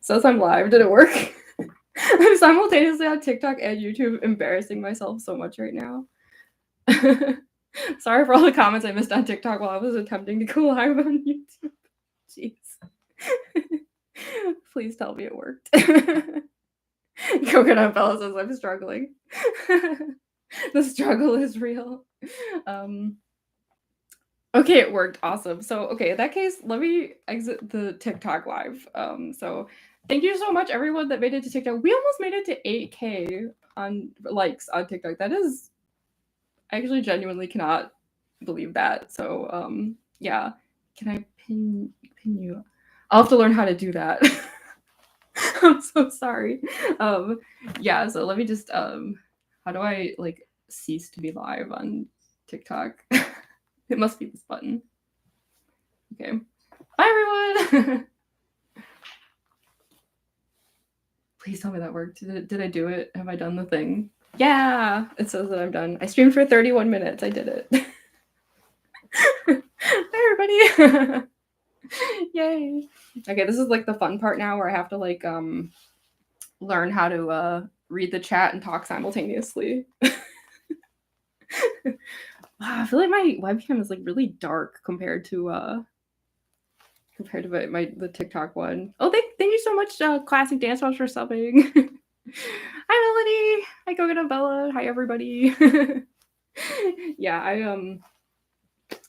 Says I'm live. Did it work? I'm simultaneously on TikTok and YouTube, embarrassing myself so much right now. Sorry for all the comments I missed on TikTok while I was attempting to go live on YouTube. Jeez. Please tell me it worked. Coconut Bella says I'm struggling. The struggle is real. Okay, it worked. Awesome. So, okay, in that case, let me exit the TikTok live. So thank you so much, everyone that made it to TikTok. We almost made it to 8K on likes on TikTok. That is, I actually genuinely cannot believe that. So, yeah. Can I pin you? I'll have to learn how to do that. I'm so sorry. Yeah, so let me just, how do I, like, cease to be live on TikTok? It must be this button. Okay. Bye, everyone! Please tell me that worked. Did I do it? Have I done the thing? Yeah! It says that I'm done. I streamed for 31 minutes. I did it. Bye, everybody! Yay! Okay, this is, like, the fun part now where I have to, like, learn how to read the chat and talk simultaneously. Wow, I feel like my webcam is like really dark compared to the TikTok one. Oh, thank you so much, Classic Dance Moms, for subbing. Hi, Melody. Hi, Coconut Bella. Hi, everybody. Yeah,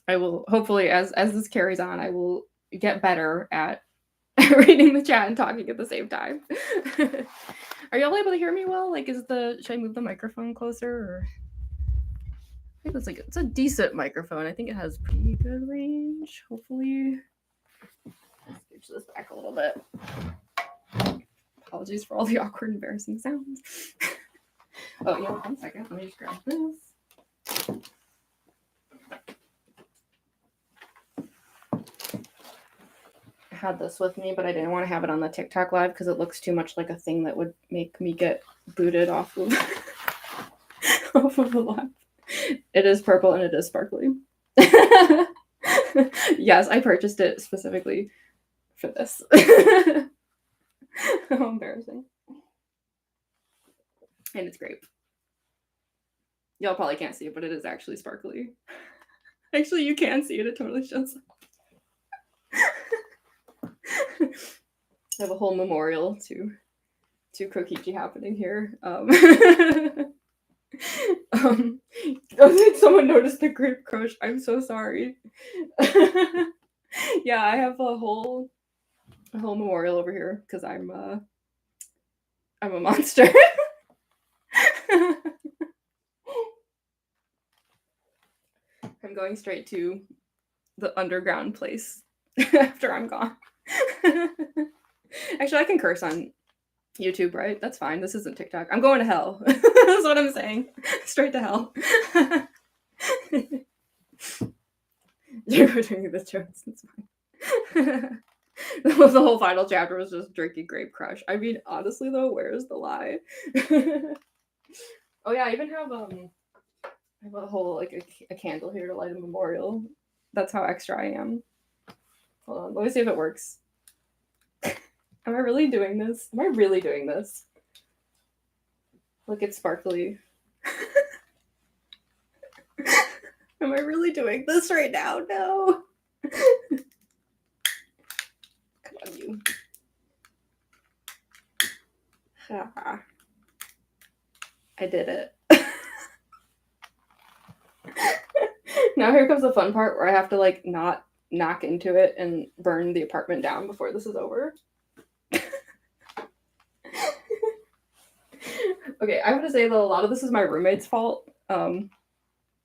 I will hopefully, as this carries on, I will get better at reading the chat and talking at the same time. Are y'all able to hear me well? Like, should I move the microphone closer? Or? I think it's a decent microphone. I think it has pretty good range. Hopefully, let's scooch this back a little bit. Apologies for all the awkward, embarrassing sounds. Oh yeah, 1 second. Let me just grab this. I had this with me, but I didn't want to have it on the TikTok live because it looks too much like a thing that would make me get booted off of off of the live. It is purple and it is sparkly. Yes, I purchased it specifically for this. How embarrassing. And it's grape. Y'all probably can't see it, but it is actually sparkly. Actually, you can see it. It totally shows up. I have a whole memorial to Kokichi happening here. Someone noticed the grape crush. I'm so sorry. Yeah, I have a whole memorial over here because I'm a monster. I'm going straight to the underground place after I'm gone. Actually, I can curse on YouTube, right? That's fine. This isn't TikTok. I'm going to hell. That's what I'm saying. Straight to hell. You're doing the jokes. It's fine. The whole final chapter was just drinking grape crush. I mean, honestly though, where's the lie? Oh yeah, I even have a whole a candle here to light a memorial. That's how extra I am. Hold on, let me see if it works. Am I really doing this? Am I really doing this? Look, it's sparkly. Am I really doing this right now? No. Come on, you. I did it. Now here comes the fun part where I have to not knock into it and burn the apartment down before this is over. Okay, I have to say though, a lot of this is my roommate's fault. I'm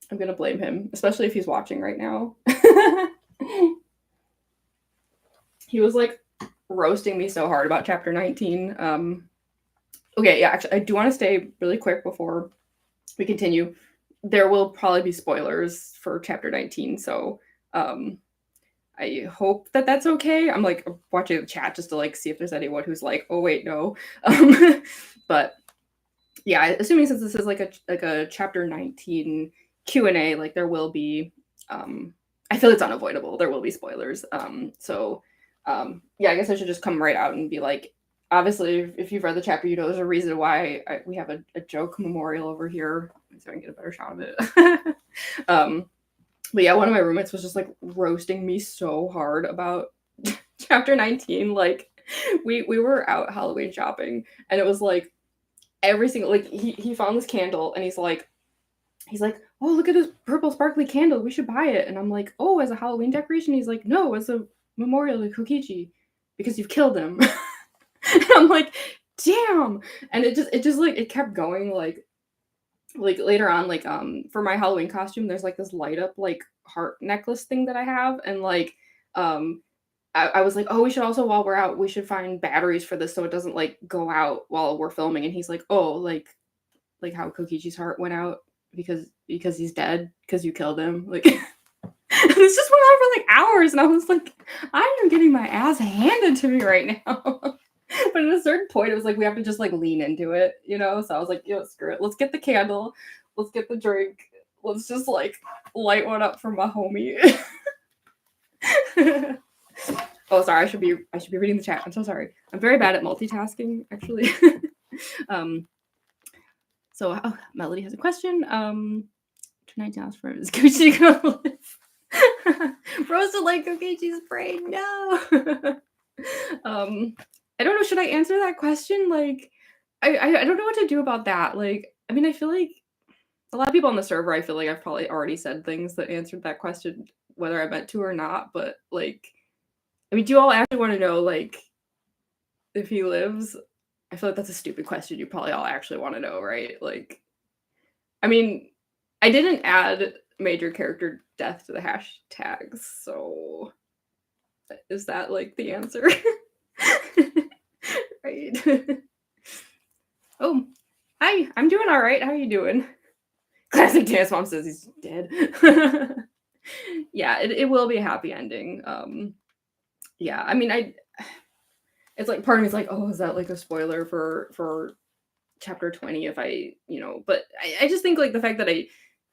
gonna blame him, especially if he's watching right now. He was roasting me so hard about chapter 19. Okay, yeah, actually, I do want to stay really quick before we continue. There will probably be spoilers for chapter 19, so I hope that that's okay. I'm watching the chat just to see if there's anyone who's oh wait, no. But yeah, assuming since this is a chapter 19 Q&A, there will be I feel it's unavoidable. There will be spoilers. So Yeah, I guess I should just come right out and be like, obviously, if you've read the chapter, you know there's a reason why we have a joke memorial over here, so I can get a better shot of it. But yeah, one of my roommates was just like roasting me so hard about chapter 19. Like, we were out Halloween shopping, and it was like every single, like, he found this candle, and he's like, oh, look at this purple sparkly candle, we should buy it. And I'm like, oh, as a Halloween decoration? He's like, no, as a memorial to Kokichi because you've killed him. And I'm like, damn. And it just like it kept going. Like later on, like for my Halloween costume, there's like this light up like heart necklace thing that I have. And like I was like, oh, we should also, while we're out, we should find batteries for this so it doesn't like go out while we're filming. And he's like, oh, like how Kokichi's heart went out because he's dead because you killed him. Like this just went on for like hours, and I was like, I am getting my ass handed to me right now. But at a certain point, it was like we have to just like lean into it, you know. So I was like, yo, screw it. Let's get the candle. Let's get the drink. Let's just like light one up for my homie. Oh, sorry. I should be reading the chat. I'm so sorry. I'm very bad at multitasking, actually. So Melody has a question. Tonight asked for is Kokichi gonna live? Roasted like Kokichi's brain. No. I don't know. Should I answer that question? Like, I don't know what to do about that. Like, I mean, I feel like a lot of people on the server, I feel like I've probably already said things that answered that question, whether I meant to or not. But like, I mean, do you all actually want to know, like, if he lives? I feel like that's a stupid question. You probably all actually want to know, right? Like, I mean, I didn't add major character death to the hashtags, so is that like the answer? Right. Oh, hi, I'm doing all right. How are you doing? Classic Dance Mom says he's dead. Yeah, it will be a happy ending. Yeah, I mean, it's like part of me's like, oh, is that like a spoiler for chapter 20 if I, but I just think like the fact that I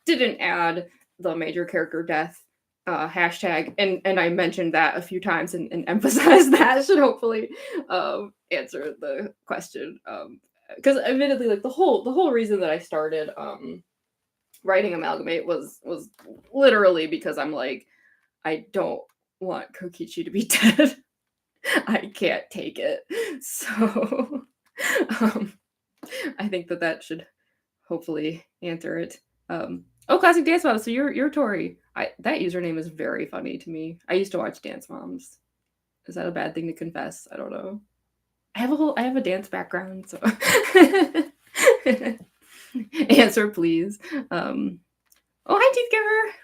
didn't add the major character death hashtag and I mentioned that a few times and emphasized that should hopefully answer the question. Because admittedly, like the whole reason that I started writing Amalgamate was literally because I'm like, I don't want Kokichi to be dead. I can't take it. So I think that should hopefully answer it. Oh, Classic Dance Moms. So you're Tori. That username is very funny to me. I used to watch Dance Moms. Is that a bad thing to confess? I don't know. I have a dance background, so answer please. Oh, hi Teeth Giver.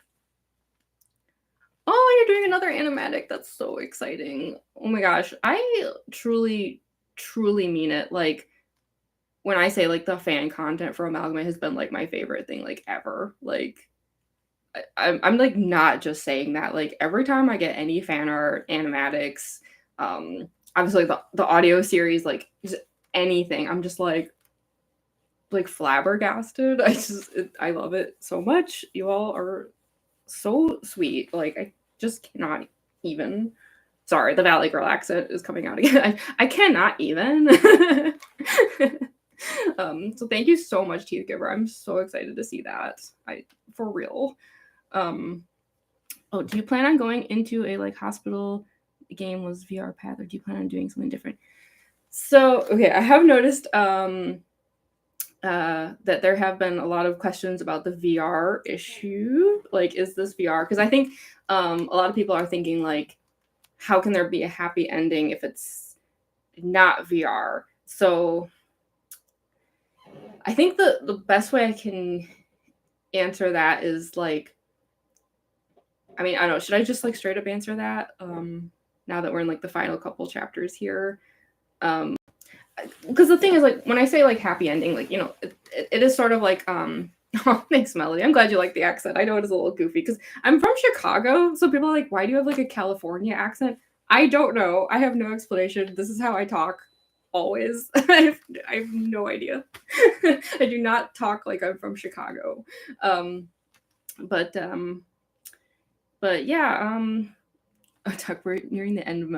Oh, you're doing another animatic. That's so exciting. Oh my gosh. I truly mean it. Like when I say like the fan content for Amalgamate has been like my favorite thing like ever. Like I'm like not just saying that. Like every time I get any fan art, animatics, obviously the audio series, like just anything, I'm just like flabbergasted. I love it so much. You all are so sweet. Like I just cannot even. Sorry, the Valley Girl accent is coming out again. I cannot even. So thank you so much, Teeth Giver. I'm so excited to see that. For real. Oh, do you plan on going into a like hospital game was VR path, or do you plan on doing something different? So okay, I have noticed that there have been a lot of questions about the VR issue. Like, is this VR? Because I think a lot of people are thinking like, how can there be a happy ending if it's not VR? So I think the best way I can answer that is like, I mean, I don't know, should I just like straight up answer that now that we're in like the final couple chapters here? Because the thing is, like, when I say like happy ending, like, it is sort of like oh, thanks, Melody. I'm glad you like the accent. I know it is a little goofy because I'm from Chicago, so people are like, why do you have like a California accent? I don't know. I have no explanation. This is how I talk always. I have no idea. I do not talk like I'm from Chicago. But yeah, Tuck, we're nearing the end of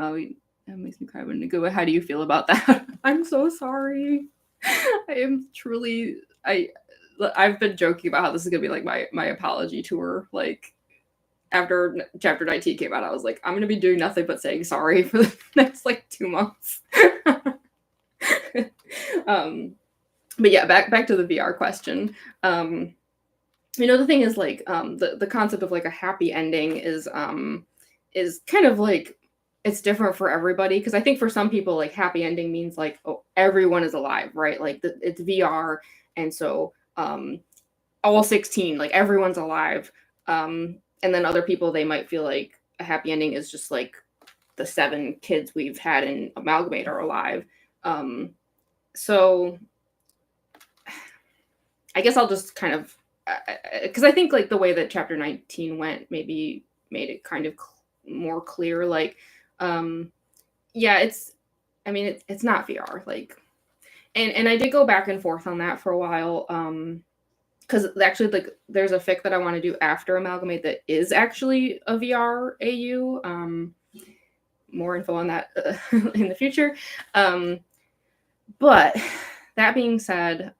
That makes me cry when I go. How do you feel about that? I'm so sorry. I am truly. I've been joking about how this is gonna be like my apology tour. Like after chapter 19 came out, I was like, I'm gonna be doing nothing but saying sorry for the next like 2 months. But yeah, back to the VR question. The thing is like the concept of like a happy ending is kind of like it's different for everybody, because I think for some people like happy ending means like, oh, everyone is alive, right? Like it's VR, and so all 16, like everyone's alive. And then other people, they might feel like a happy ending is just like the 7 kids we've had in Amalgamate are alive. So I guess I'll just kind of, because I think like the way that chapter 19 went maybe made it kind of more clear. Like, yeah, it's not VR. Like, and I did go back and forth on that for a while. Because actually, like, there's a fic that I want to do after Amalgamate that is actually a VR AU. More info on that in the future. But that being said,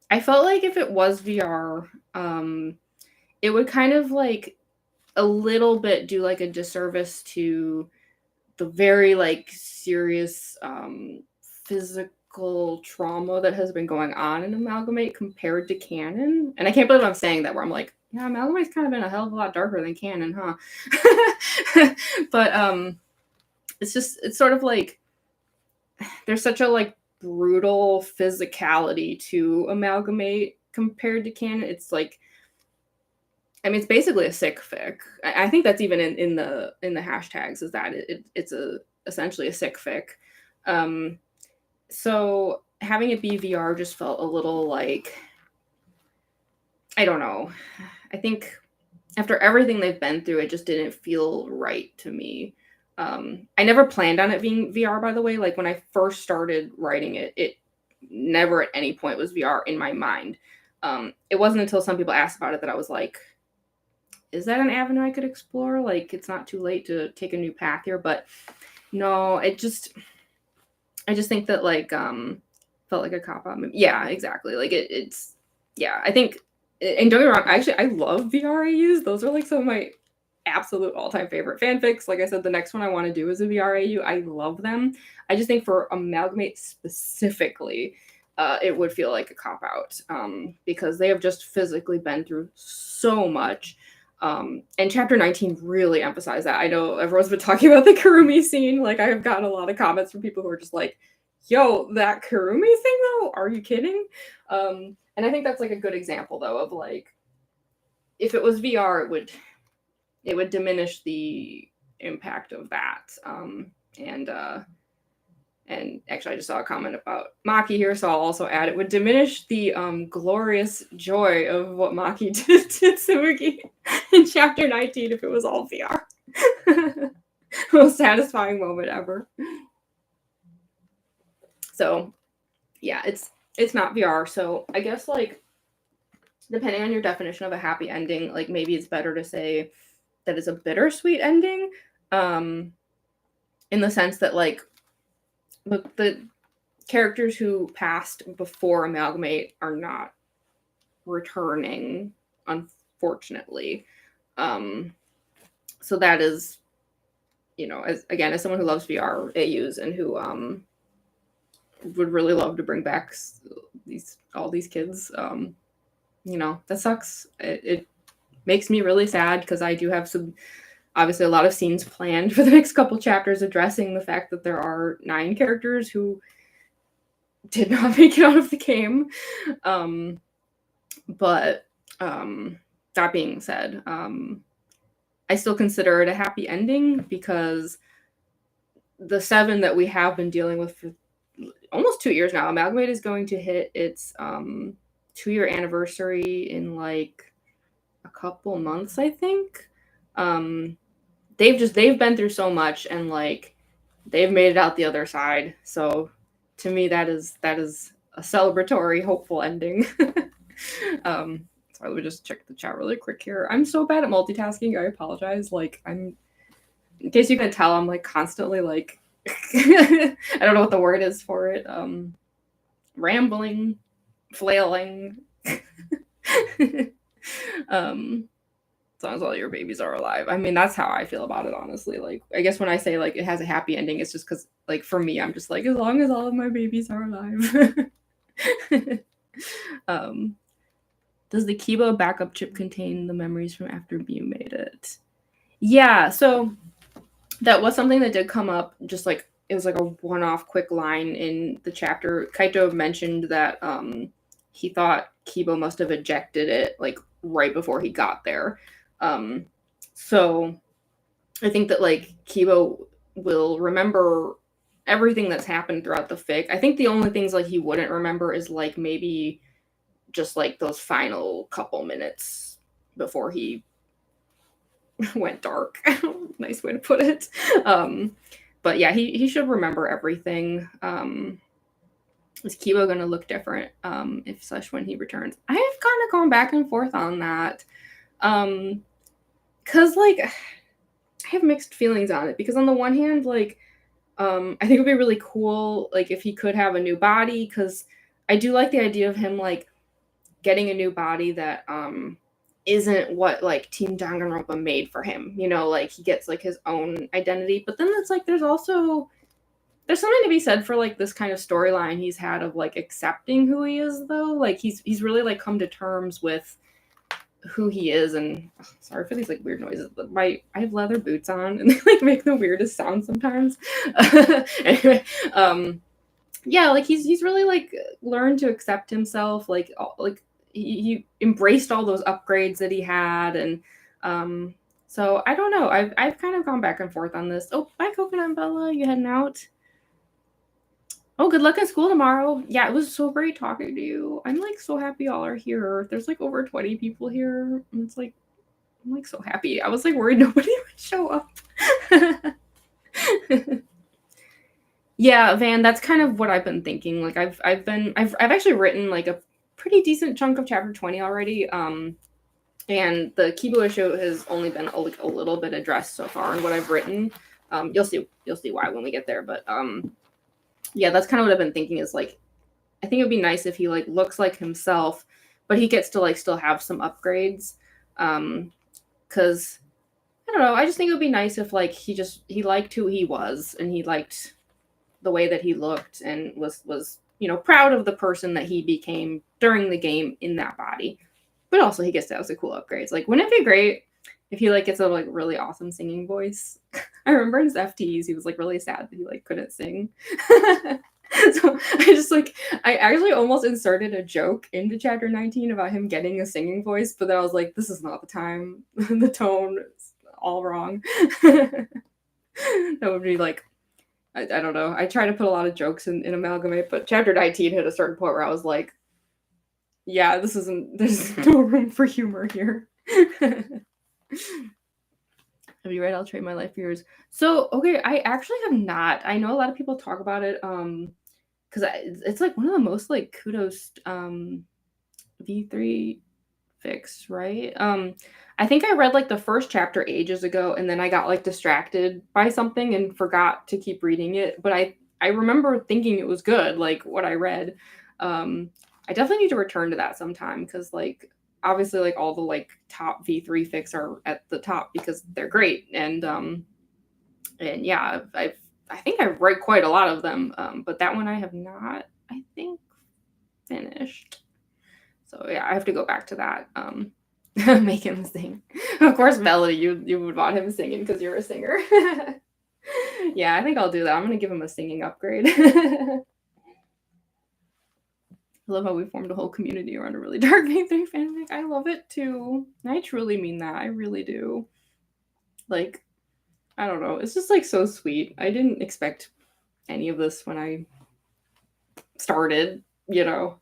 I felt like if it was VR, it would kind of like a little bit do like a disservice to the very like serious physical trauma that has been going on in Amalgamate compared to canon. And I can't believe I'm saying that, where I'm like, yeah, Amalgamate's kind of been a hell of a lot darker than canon, huh? But it's sort of like there's such a like brutal physicality to Amalgamate compared to canon. It's like, it's basically a sick fic. I think that's even in the hashtags, is that it's essentially a sick fic. So having it be VR just felt a little like, I don't know. I think after everything they've been through, it just didn't feel right to me. I never planned on it being VR, by the way. Like when I first started writing it, it never at any point was VR in my mind. It wasn't until some people asked about it that I was like, is that an avenue I could explore? Like, it's not too late to take a new path here. But no, I just think that like felt like a cop out. Yeah, exactly. Like it's yeah. I think, and don't get me wrong, I love VRAUs. Those are like some of my absolute all-time favorite fanfics. Like I said, the next one I want to do is a VRAU. I love them. I just think for Amalgamate specifically, it would feel like a cop-out, because they have just physically been through so much. And chapter 19 really emphasized that. I know everyone's been talking about the Kurumi scene. Like, I have gotten a lot of comments from people who are just like, yo, that Kurumi thing though? Are you kidding? And I think that's like a good example though of like, if it was VR, it would diminish the impact of that. And actually, I just saw a comment about Maki here, so I'll also add it would diminish the glorious joy of what Maki did to Tsumugi in chapter 19 if it was all VR. Most satisfying moment ever. So, yeah, it's not VR. So I guess like depending on your definition of a happy ending, like maybe it's better to say that it's a bittersweet ending, in the sense that like the characters who passed before Amalgamate are not returning, unfortunately. So that is, as someone who loves VR AUs and who would really love to bring back all these kids, that sucks. It makes me really sad because I do have obviously a lot of scenes planned for the next couple chapters addressing the fact that there are 9 characters who did not make it out of the game. But that being said, I still consider it a happy ending because the 7 that we have been dealing with for almost 2 years now, Amalgamate is going to hit its 2-year anniversary in like a couple months, I think. They've been through so much and like they've made it out the other side. So to me, that is a celebratory, hopeful ending. Sorry, let me just check the chat really quick here. I'm so bad at multitasking. I apologize. Like I'm in case you can tell, I'm like constantly like I don't know what the word is for it. Rambling, flailing. As long as all your babies are alive. I mean, that's how I feel about it, honestly. Like, I guess when I say like it has a happy ending, it's just because, like, for me, I'm just like, as long as all of my babies are alive. Does the Kibo backup chip contain the memories from after Mew made it? Yeah, so that was something that did come up. Just like it was like a one-off quick line in the chapter. Kaito mentioned that he thought Kibo must have ejected it like right before he got there. So I think that like Kibo will remember everything that's happened throughout the fic. I think the only things like he wouldn't remember is like maybe just like those final couple minutes before he went dark. Nice way to put it. But yeah, he should remember everything. Is Kibo gonna look different if / when he returns? I have kind of gone back and forth on that. Cause like I have mixed feelings on it, because on the one hand, like I think it would be really cool like if he could have a new body, because I do like the idea of him like getting a new body that isn't what like Team Danganronpa made for him, you know, like he gets like his own identity. But then it's like there's something to be said for like this kind of storyline he's had of like accepting who he is, though. Like he's really like come to terms with who he is. And sorry for these like weird noises, but I have leather boots on and they like make the weirdest sound sometimes. Anyway, yeah, like he's really like learned to accept himself, like he embraced all those upgrades that he had. And so I don't know, I've kind of gone back and forth on this. Oh, bye Coconut and Bella, you heading out? Oh, good luck in school tomorrow. Yeah, it was so great talking to you. I'm like so happy y'all are here. There's like over 20 people here. And it's like I'm like so happy. I was like worried nobody would show up. Yeah, Van, that's kind of what I've been thinking. Like I've actually written like a pretty decent chunk of chapter 20 already. And the Kibo issue has only been a little bit addressed so far in what I've written. You'll see why when we get there. But yeah, that's kind of what I've been thinking, is like I think it would be nice if he like looks like himself, but he gets to like still have some upgrades. Because I don't know, I just think it would be nice if like he liked who he was, and he liked the way that he looked, and was you know proud of the person that he became during the game in that body. But also he gets to have some cool upgrades. Like, wouldn't it be great if he like gets a like really awesome singing voice? I remember in his FTs he was like really sad that he like couldn't sing. So I actually almost inserted a joke into chapter 19 about him getting a singing voice, but then I was like, this is not the time. The tone is all wrong. That would be like, I don't know. I try to put a lot of jokes in Amalgamate, but chapter 19 hit a certain point where I was like, yeah, there's no room for humor here. Have you read I'll Trade My Life for Yours? So, okay, I actually have not. I know a lot of people talk about it, because it's like one of the most like kudos V3 fics, right? I think I read like the first chapter ages ago, and then I got like distracted by something and forgot to keep reading it. But I remember thinking it was good, like what I read. I definitely need to return to that sometime, because like obviously like all the like top V3 fics are at the top because they're great. And yeah, I think I've read quite a lot of them, but that one I have not, I think, finished. So yeah, I have to go back to that. Make him sing. Of course, Melody, you would want him singing because you're a singer. Yeah, I think I'll do that. I'm gonna give him a singing upgrade. I love how we formed a whole community around a really dark V3 fanfic. I love it too. I truly mean that. I really do. Like, I don't know. It's just like so sweet. I didn't expect any of this when I started, you know.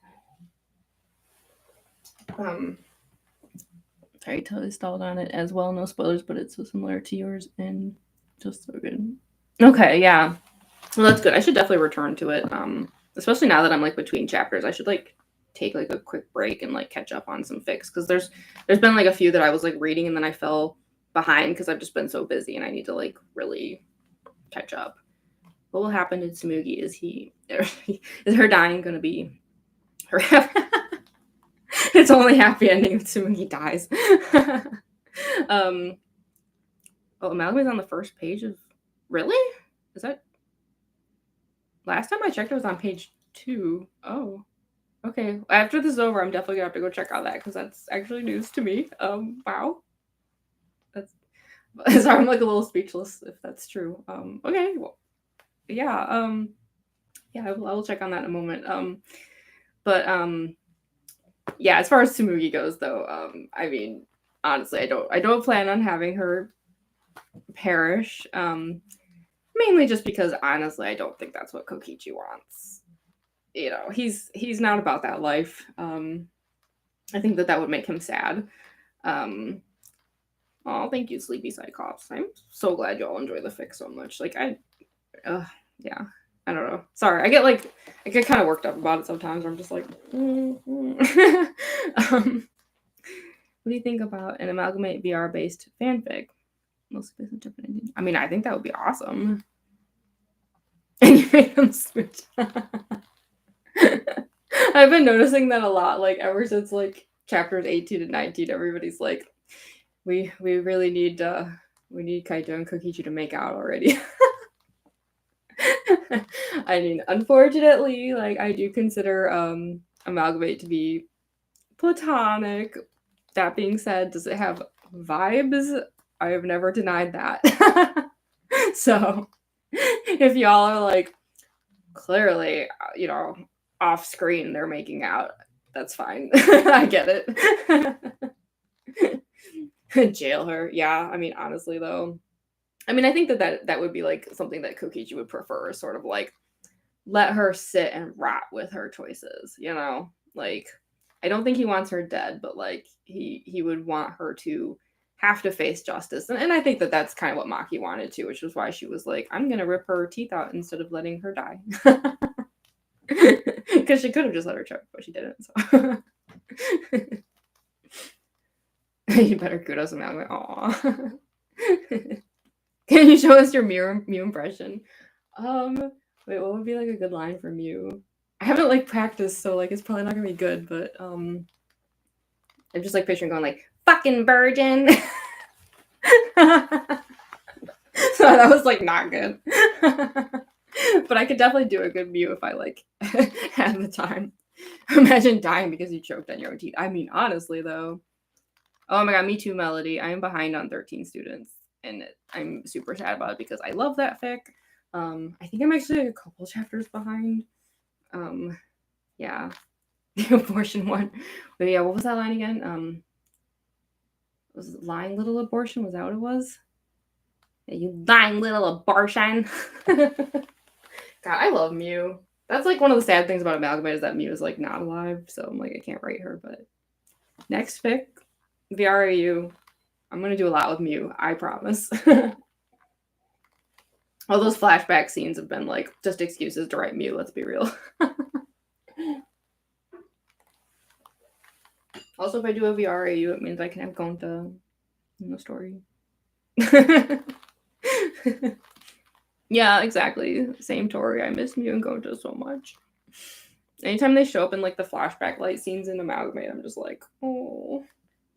I totally stalled on it as well. No spoilers, but it's so similar to yours and just so good. Okay, yeah. Well, that's good. I should definitely return to it. Especially now that I'm like between chapters, I should like take like a quick break and like catch up on some fics, because there's been like a few that I was like reading and then I fell behind because I've just been so busy and I need to like really catch up. What will happen to Tsumugi? Is her dying going to be her? It's only happy ending if Tsumugi dies. Oh, Amalgamate's on the first page of. Really? Is that? Last time I checked, it was on page 2. Oh, okay. After this is over, I'm definitely gonna have to go check out that because that's actually news to me. Wow. That's. Sorry, I'm like a little speechless if that's true. Okay. Well, yeah. Yeah, I will check on that in a moment. But yeah, as far as Tsumugi goes, though, I mean, honestly, I don't plan on having her perish. Mainly just because honestly, I don't think that's what Kokichi wants. You know, he's not about that life. I think that would make him sad. Oh, thank you, Sleepy Cyclops. I'm so glad y'all enjoy the fic so much. Like yeah. I don't know. Sorry, I get kind of worked up about it sometimes. Where I'm just like, what do you think about an Amalgamate VR based fanfic? Mostly based on Japanese. I mean, I think that would be awesome. And you make them switch. I've been noticing that a lot. Like ever since like chapters 18 and 19, everybody's like, we really need Kaito and Kokichi to make out already. I mean, unfortunately, like I do consider Amalgamate to be platonic. That being said, does it have vibes? I have never denied that. So, if y'all are like clearly, you know, off screen they're making out, that's fine. I get it. Jail her. Yeah, I mean, honestly though, I mean, I think that would be like something that Kokichi would prefer, sort of like let her sit and rot with her choices, you know? Like I don't think he wants her dead, but like he would want her to have to face justice. And I think that that's kind of what Maki wanted to, which was why she was like, I'm going to rip her teeth out instead of letting her die. Because she could have just let her choke, but she didn't. So. You better kudos him out. Like, aw. Can you show us your Mew impression? Wait, what would be like a good line for Mew? I haven't like practiced, so like it's probably not gonna be good, but I'm just like picturing going like fucking virgin. So that was like not good. But I could definitely do a good Mew if I like had the time. Imagine dying because you choked on your own teeth. I mean, honestly though. Oh my god, me too, Melody. I am behind on 13 students, and I'm super sad about it because I love that fic. I think I'm actually a couple chapters behind. Yeah, the abortion one. But yeah, what was that line again? Was it lying little abortion? Was that what it was? Yeah, you lying little abortion. God, I love Mew. That's like one of the sad things about Amalgamate is that Mew is like not alive, so I'm like I can't write her. But next fic, VRAU. I'm gonna do a lot with Mew. I promise. All those flashback scenes have been like just excuses to write Mew. Let's be real. Also, if I do a VRAU, it means I can have Gonta in the story. Yeah, exactly. Same Tori. I miss Mew and Gonta so much. Anytime they show up in like the flashback light scenes in Amalgamate, I'm just like, oh,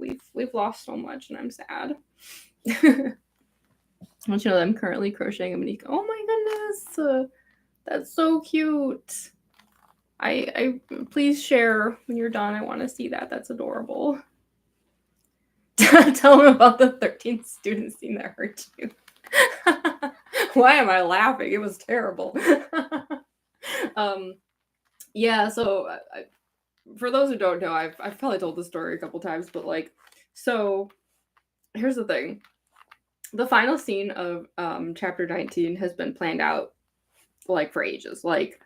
we've lost so much, and I'm sad. I want you to know that I'm currently crocheting a mini. Oh my goodness, that's so cute. I please share when you're done. I want to see that. That's adorable. Tell them about the 13th student scene that hurt you. Why am I laughing? It was terrible. Yeah. So for those who don't know, I've probably told the story a couple times, but like, so here's the thing. The final scene of chapter 19 has been planned out like for ages. Like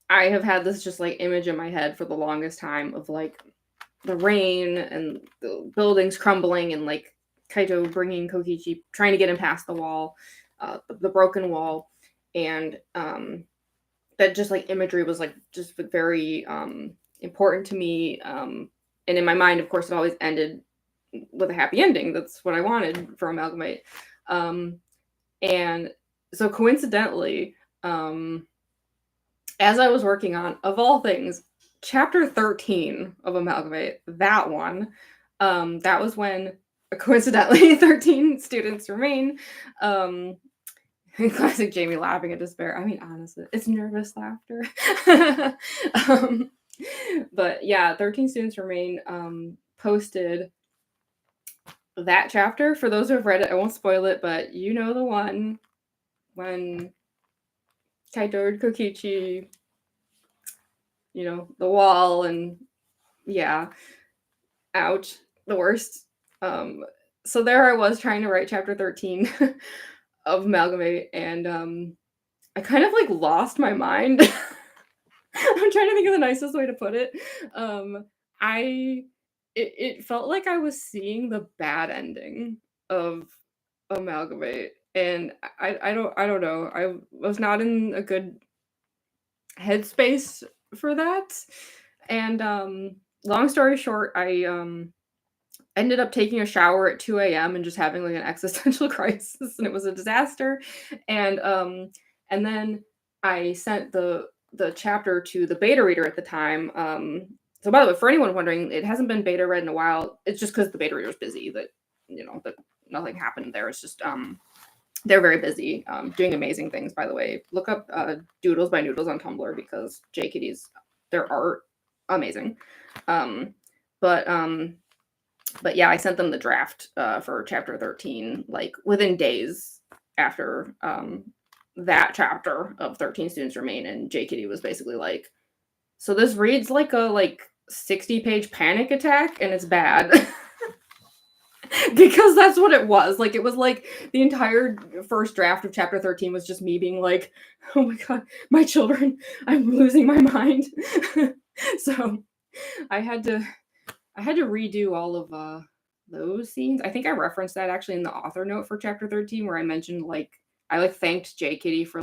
I have had this just like image in my head for the longest time of like the rain and the buildings crumbling and like Kaito bringing Kokichi, trying to get him past the wall, the broken wall, and that just like imagery was like just very important to me. And in my mind, of course, it always ended with a happy ending. That's what I wanted for Amalgamate. And so coincidentally, as I was working on, of all things, chapter 13 of Amalgamate, that one, that was when coincidentally 13 students remain. Classic Jamie laughing at despair. I mean, honestly, it's nervous laughter. But yeah, 13 students remain posted that chapter. For those who have read it, I won't spoil it, but you know the one when Kaito and Kokichi, you know, the wall, and yeah, ouch, the worst. So there I was trying to write chapter 13 of Amalgamate, and I kind of like lost my mind. I'm trying to think of the nicest way to put it. It felt like I was seeing the bad ending of Amalgamate, and I don't know. I was not in a good headspace for that. And long story short, I ended up taking a shower at 2 a.m. and just having like an existential crisis, and it was a disaster. And then I sent the chapter to the beta reader at the time. So by the way, for anyone wondering, it hasn't been beta read in a while. It's just because the beta reader is busy. That that nothing happened there. It's just they're very busy, doing amazing things. By the way, look up Doodles by Noodles on Tumblr because JKD's their art amazing. But yeah, I sent them the draft for chapter 13 like within days after that chapter of 13 Students Remain, and JKD was basically like, so this reads like a 60-page panic attack and it's bad. Because that's what it was. Like, it was like the entire first draft of chapter 13 was just me being like, oh my god, my children, I'm losing my mind. So I had to redo all of those scenes. I think I referenced that actually in the author note for chapter 13, where I mentioned I thanked J Kitty for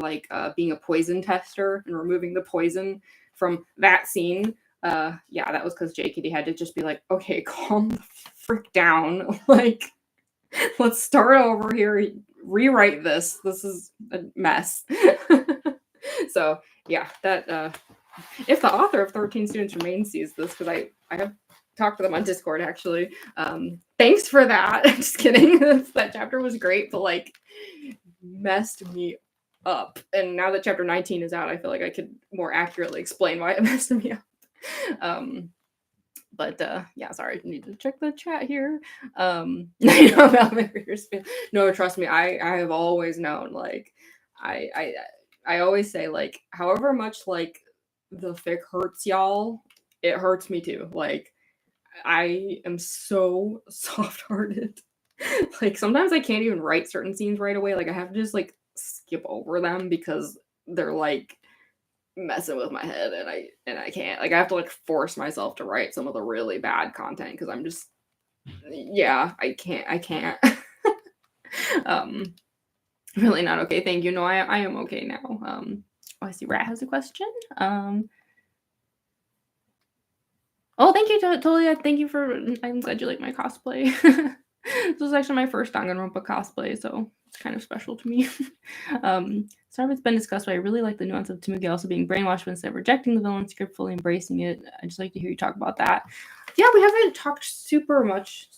being a poison tester and removing the poison from that scene. Yeah, that was because J Kitty had to just be like, okay, calm the frick down. Let's start over here, rewrite this. This is a mess. So yeah, that if the author of 13 Students Remain sees this, because I have talked to them on Discord actually. Thanks for that. Just kidding. That chapter was great, but messed me up. And now that chapter 19 is out, I feel like I could more accurately explain why it messed me up. But yeah, sorry, I need to check the chat here. No, trust me, I have always known, I always say, however much the fic hurts y'all, it hurts me too. I am so soft-hearted. Sometimes I can't even write certain scenes right away. I have to just skip over them because they're messing with my head, and I can't. I have to force myself to write some of the really bad content because I'm just, yeah, I can't. Really not okay. Thank you. No, I am okay now. I see Rat has a question. Oh, thank you, Tolia. Thank you for. I'm glad you like my cosplay. This was actually my first Danganronpa cosplay, so it's kind of special to me. Sorry if it's been discussed, but I really like the nuance of Tsumugi also being brainwashed, but instead of rejecting the villain script, fully embracing it. I'd just like to hear you talk about that. Yeah, we haven't talked super much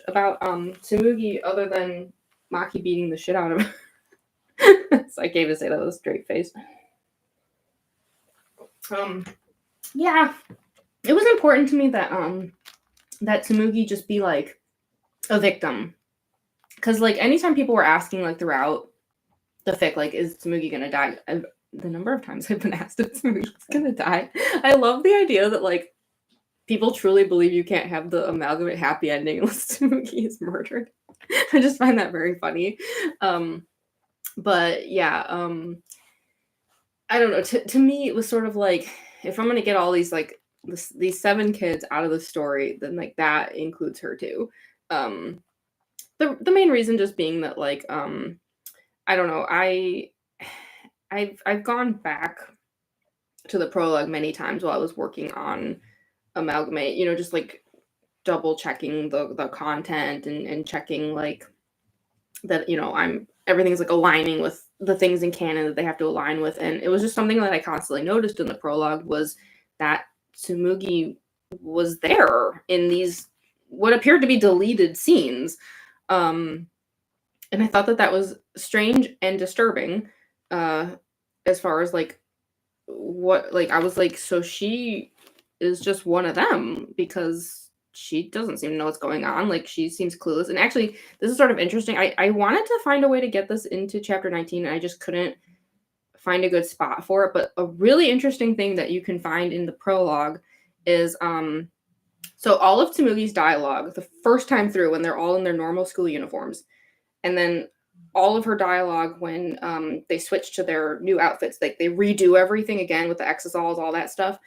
about Tsumugi other than Maki beating the shit out of him. So I gave to say that with a straight face. Yeah. It was important to me that that Tsumugi just be a victim, because anytime people were asking throughout the fic, is Tsumugi gonna die? The number of times I've been asked if Tsumugi's gonna die, I love the idea that people truly believe you can't have the Amalgamate happy ending unless Tsumugi is murdered. I just find that very funny. But yeah, I don't know. To me, it was sort of if I'm gonna get all these these 7 kids out of the story, then that includes her too. The main reason just being that I don't know, I've gone back to the prologue many times while I was working on Amalgamate, just double checking the content and checking like that, everything's like aligning with the things in canon that they have to align with. And it was just something that I constantly noticed in the prologue was that Tsumugi was there in these what appeared to be deleted scenes. And I thought that was strange and disturbing, as far as like what, like I was like, so she is just one of them because she doesn't seem to know what's going on. Like she seems clueless. And actually, this is sort of interesting. I wanted to find a way to get this into chapter 19, and I just couldn't find a good spot for it. But a really interesting thing that you can find in the prologue is so all of Tsumugi's dialogue the first time through when they're all in their normal school uniforms, and then all of her dialogue when they switch to their new outfits, like they redo everything again with the exosols, all that stuff.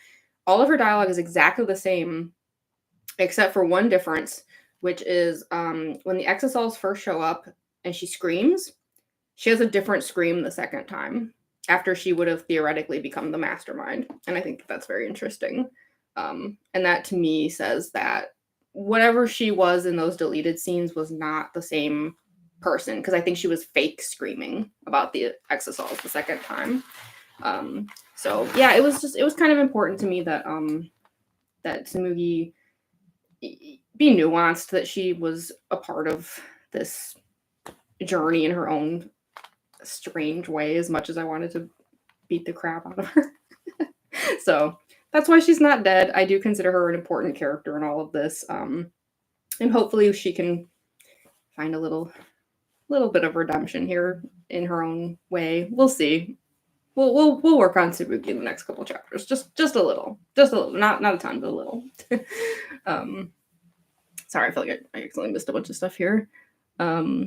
All of her dialogue is exactly the same, except for one difference, which is when the exosols first show up and she screams, she has a different scream the second time after she would have theoretically become the mastermind. And I think that's very interesting. And that to me says that whatever she was in those deleted scenes was not the same person, because I think she was fake screaming about the exosols the second time. So yeah, it was kind of important to me that that Tsumugi be nuanced, that she was a part of this journey in her own strange way, as much as I wanted to beat the crap out of her. So that's why she's not dead. I do consider her an important character in all of this. And hopefully she can find a little bit of redemption here in her own way. We'll see. We'll work on Tsumugi in the next couple chapters. Just a little. Not a ton, but a little. Sorry, I feel like I accidentally missed a bunch of stuff here. Tsumugi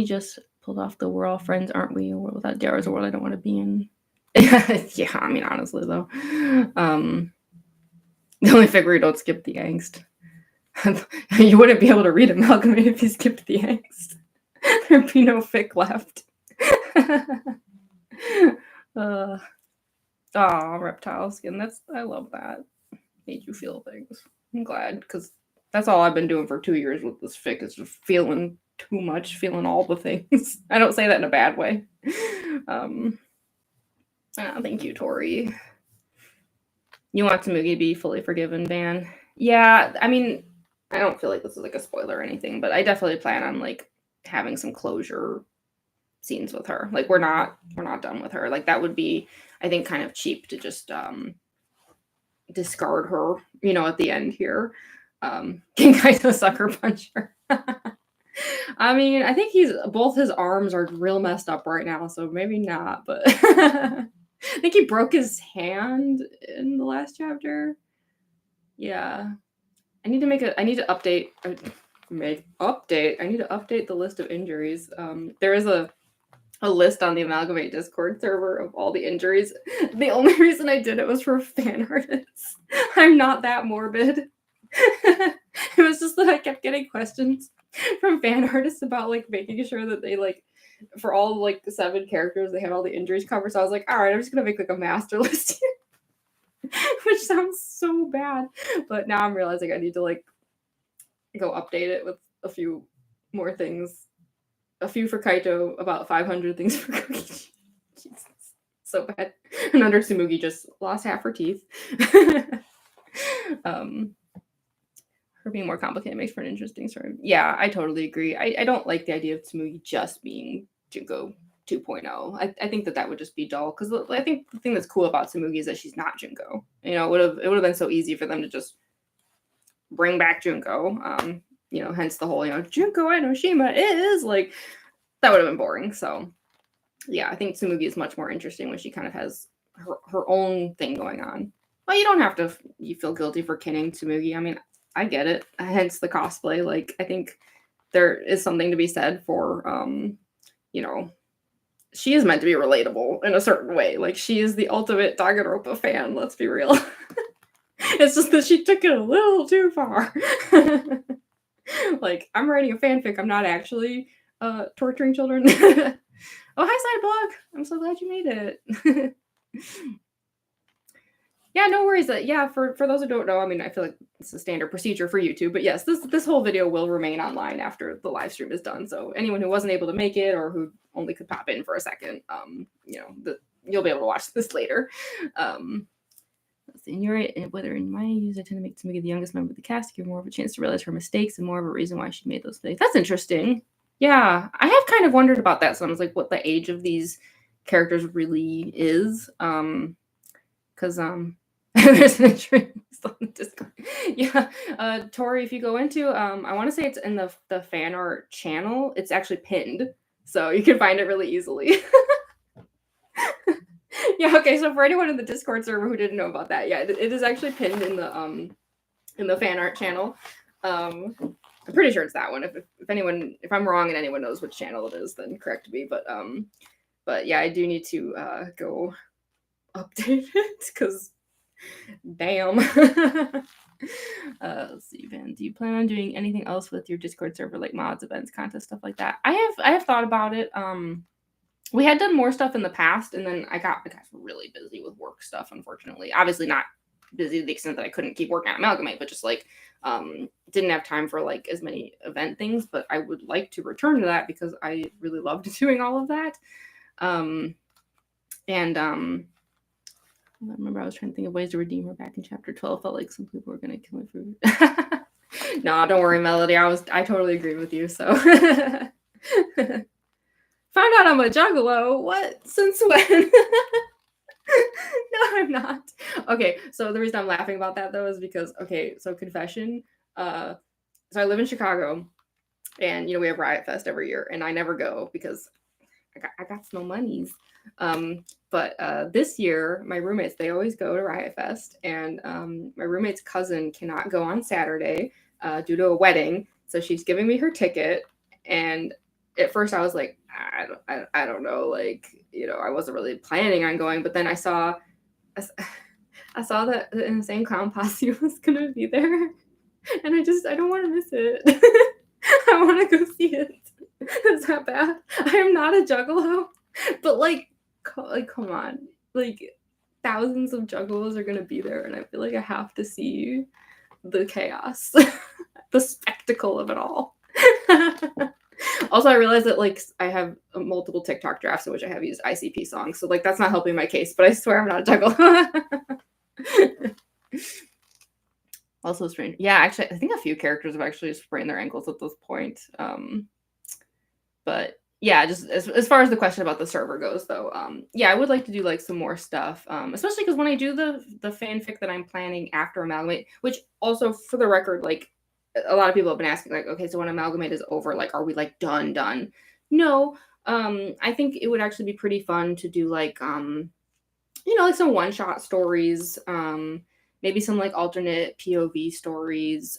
just pulled off the "we're all friends, aren't we?" A world without Dara is a world I don't want to be in. Yeah, I mean, honestly though. The only figure you don't skip the angst. You wouldn't be able to read Amalgamate if you skipped the angst. There'd be no fic left. Reptile skin. I love that. Made you feel things. I'm glad, because that's all I've been doing for 2 years with this fic, is just feeling too much, feeling all the things. I don't say that in a bad way. Thank you, Tori. You want Tsumugi to be fully forgiven, Van? Yeah, I mean, I don't feel like this is like a spoiler or anything, but I definitely plan on like having some closure scenes with her. Like we're not done with her. Like that would be, I think, kind of cheap to just discard her, at the end here. Genkai sucker puncher. I mean, I think both his arms are real messed up right now, so maybe not, but I think he broke his hand in the last chapter. Yeah. I need to update the list of injuries. There is a list on the Amalgamate Discord server of all the injuries. The only reason I did it was for fan artists. I'm not that morbid. It was just that I kept getting questions from fan artists about like making sure that they like, for all like the 7 characters, they had all the injuries covered. So I was like, all right, I'm just gonna make like a master list here. Which sounds so bad, but now I'm realizing I need to like go update it with a few more things. A few for Kaito, about 500 things for Kokichi. Jesus, so bad. And under Tsumugi just lost half her teeth. Her being more complicated makes for an interesting story. Yeah, I totally agree. I don't like the idea of Tsumugi just being Junko 2.0. I think that would just be dull, because I think the thing that's cool about Tsumugi is that she's not Junko. It would have been so easy for them to just bring back Junko. Hence the whole Junko Enoshima is like, that would have been boring. So yeah, I think Tsumugi is much more interesting when she kind of has her own thing going on. Well, you don't have to. You feel guilty for kinning Tsumugi. I mean, I get it. Hence the cosplay. Like, I think there is something to be said for she is meant to be relatable in a certain way. Like, she is the ultimate Danganronpa fan, let's be real. It's just that she took it a little too far. Like, I'm writing a fanfic. I'm not actually torturing children. Oh, hi, Sideblock. I'm so glad you made it. Yeah, no worries. Yeah, for those who don't know, I mean, I feel like it's a standard procedure for YouTube, but yes, this whole video will remain online after the live stream is done. So anyone who wasn't able to make it or who only could pop in for a second, you'll be able to watch this later. Let's see, whether in my use, I tend to make Tsumugi the youngest member of the cast, give more of a chance to realize her mistakes and more of a reason why she made those mistakes. That's interesting. Yeah, I have kind of wondered about that. So I was like, what the age of these characters really is. Because there's an entrance on the Discord. Yeah, Tori, if you go into I want to say it's in the fan art channel. It's actually pinned, so you can find it really easily. Yeah. Okay. So for anyone in the Discord server who didn't know about that, yeah, it is actually pinned in the fan art channel. I'm pretty sure it's that one. If I'm wrong and anyone knows which channel it is, then correct me. But yeah, I do need to go update it because damn. Let's see, Van. Do you plan on doing anything else with your Discord server, like mods, events, contests, stuff like that? I have thought about it. We had done more stuff in the past, and then I got really busy with work stuff, unfortunately. Obviously not busy to the extent that I couldn't keep working on Amalgamate, but just like didn't have time for like as many event things. But I would like to return to that because I really loved doing all of that. I remember I was trying to think of ways to redeem her back in chapter 12. Felt like some people were gonna kill me for No, don't worry, Melody. I totally agree with you. So found out I'm a juggalo. What? Since when? No, I'm not. Okay, so the reason I'm laughing about that though is because so confession. So I live in Chicago, and we have Riot Fest every year, and I never go because I got no monies. But this year, my roommates, they always go to Riot Fest, and my roommate's cousin cannot go on Saturday due to a wedding, so she's giving me her ticket. And at first I was like, I don't know, like, I wasn't really planning on going, but then I saw that the Insane Clown Posse was gonna be there, and I don't want to miss it. I want to go see it. Is that bad? I am not a juggalo, but like come on, like thousands of juggalos are gonna be there, and I feel like I have to see the chaos, the spectacle of it all. Also, I realized that like I have multiple TikTok drafts in which I have used ICP songs, so like that's not helping my case. But I swear I'm not a juggalo. Also strange. Yeah, actually, I think a few characters have actually sprained their ankles at this point. But yeah, just as far as the question about the server goes, though, yeah, I would like to do like some more stuff, especially because when I do the fanfic that I'm planning after Amalgamate, which also for the record, like a lot of people have been asking, like, okay, so when Amalgamate is over, like, are we like done? No, I think it would actually be pretty fun to do like like some one-shot stories, maybe some like alternate POV stories.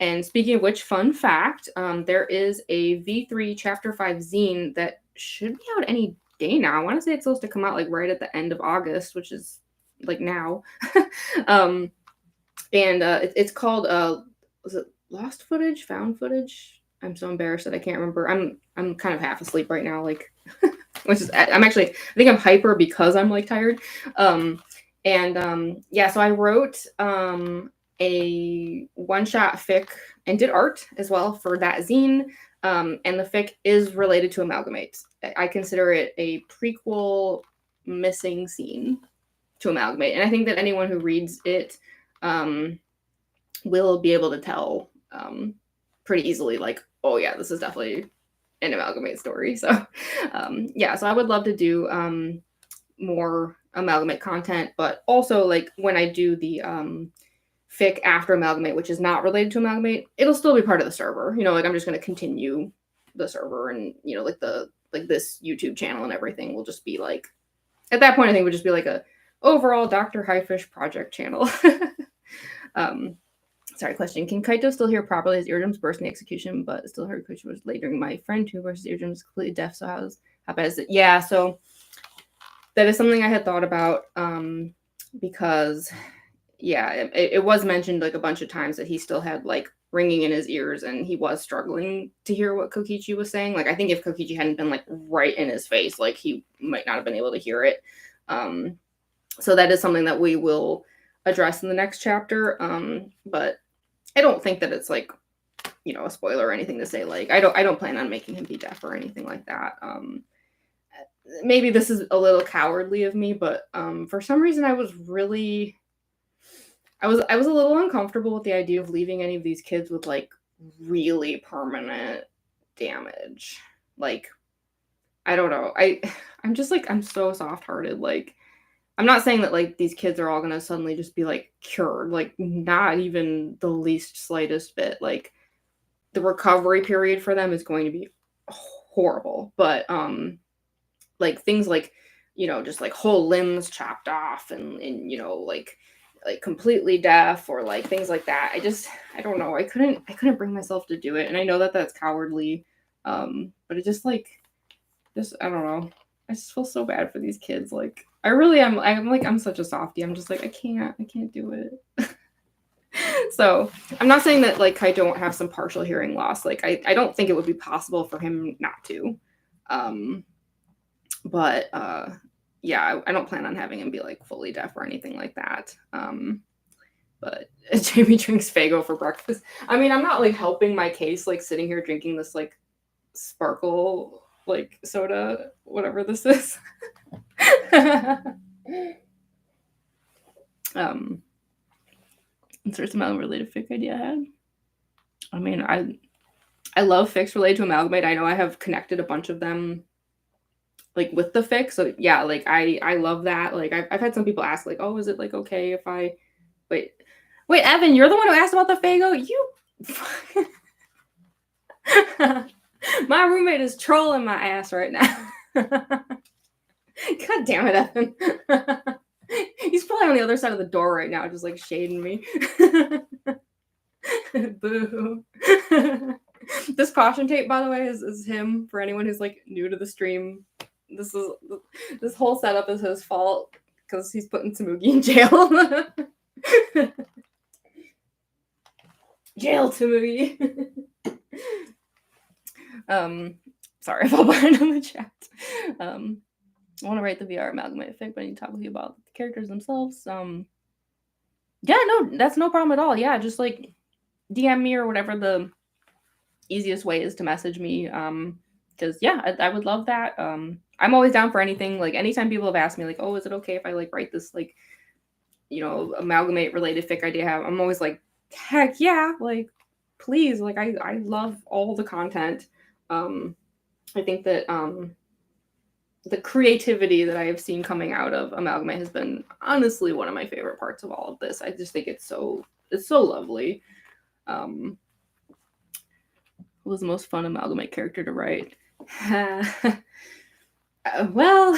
And speaking of which, fun fact, there is a V3 Chapter 5 zine that should be out any day now. I want to say it's supposed to come out like right at the end of August, which is like now. It's called was it Lost Footage, Found Footage? I'm so embarrassed that I can't remember. I'm kind of half asleep right now, like which is I think I'm hyper because I'm like tired. Yeah, so I wrote a one-shot fic and did art as well for that zine. And the fic is related to Amalgamate. I consider it a prequel missing scene to Amalgamate. And I think that anyone who reads it will be able to tell pretty easily, like, oh yeah, this is definitely an Amalgamate story. So yeah, so I would love to do more Amalgamate content, but also like when I do the fic after Amalgamate, which is not related to Amalgamate, it'll still be part of the server. Like I'm just going to continue the server, and like this YouTube channel and everything will just be like, at that point I think it would just be like a overall DoctorHaifisch project channel. Sorry, question. Can Kaito still hear properly? His eardrums burst in the execution, but still heard Kokichi was late during my friend who versus eardrums completely deaf. So how bad is it? Yeah, so that is something I had thought about because yeah, it was mentioned like a bunch of times that he still had like ringing in his ears and he was struggling to hear what Kokichi was saying. Like I think if Kokichi hadn't been like right in his face, like he might not have been able to hear it. So that is something that we will address in the next chapter. But I don't think that it's like, you know, a spoiler or anything to say like I don't plan on making him be deaf or anything like that. Maybe this is a little cowardly of me, but for some reason I was a little uncomfortable with the idea of leaving any of these kids with like really permanent damage. Like, I don't know. I'm just like, I'm so soft-hearted. Like, I'm not saying that like these kids are all gonna suddenly just be like cured. Like, not even the least slightest bit. Like, the recovery period for them is going to be horrible. But like things like, you know, just like whole limbs chopped off and you know, like completely deaf or like things like that. I don't know. I couldn't bring myself to do it. And I know that that's cowardly. But it just like, I don't know. I just feel so bad for these kids. Like, I really am. I'm such a softie. I'm just like, I can't do it. So I'm not saying that like I don't have some partial hearing loss. Like I don't think it would be possible for him not to. But yeah, I don't plan on having him be like fully deaf or anything like that. But Jamie drinks Faygo for breakfast. I mean, I'm not like helping my case, like sitting here drinking this like sparkle like soda, whatever this is. Insert some related fic idea I had. I mean, I love fics related to Amalgamate. I know I have connected a bunch of them like with the fic. So yeah, like I love that. Like I've had some people ask like, oh, is it like okay if I wait, Evan, you're the one who asked about the Faygo? You my roommate is trolling my ass right now. God damn it, Evan. He's probably on the other side of the door right now, just like shading me. Boo. This caution tape, by the way, is him for anyone who's like new to the stream. This whole setup is his fault because he's putting Tsumugi in jail. Jail Tsumugi. Sorry if I'll behind on the chat. I want to write the VR Amalgamate fic, but I need to talk with you about the characters themselves. Yeah, no, that's no problem at all. Yeah, just like DM me or whatever the easiest way is to message me. Because yeah, I would love that. I'm always down for anything. Like anytime people have asked me, like, oh, is it okay if I like write this like, you know, Amalgamate related fic idea? I'm always like, heck yeah, like please, like I love all the content. I think that the creativity that I have seen coming out of Amalgamate has been honestly one of my favorite parts of all of this. I just think it's so lovely. Who was the most fun Amalgamate character to write? Well,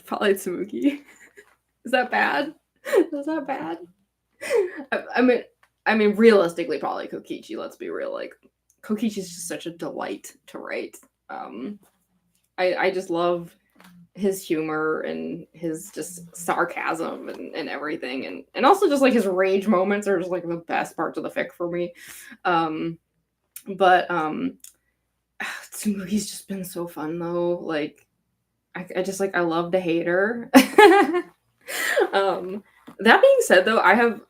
probably Tsumugi. Is that bad? Is that bad? I mean, realistically, probably Kokichi. Let's be real. Like, Kokichi is just such a delight to write. I just love his humor and his just sarcasm and everything, and also just like his rage moments are just like the best parts of the fic for me. But Tsumugi's just been so fun though. Like, I just like I love to hate her. That being said, though, I have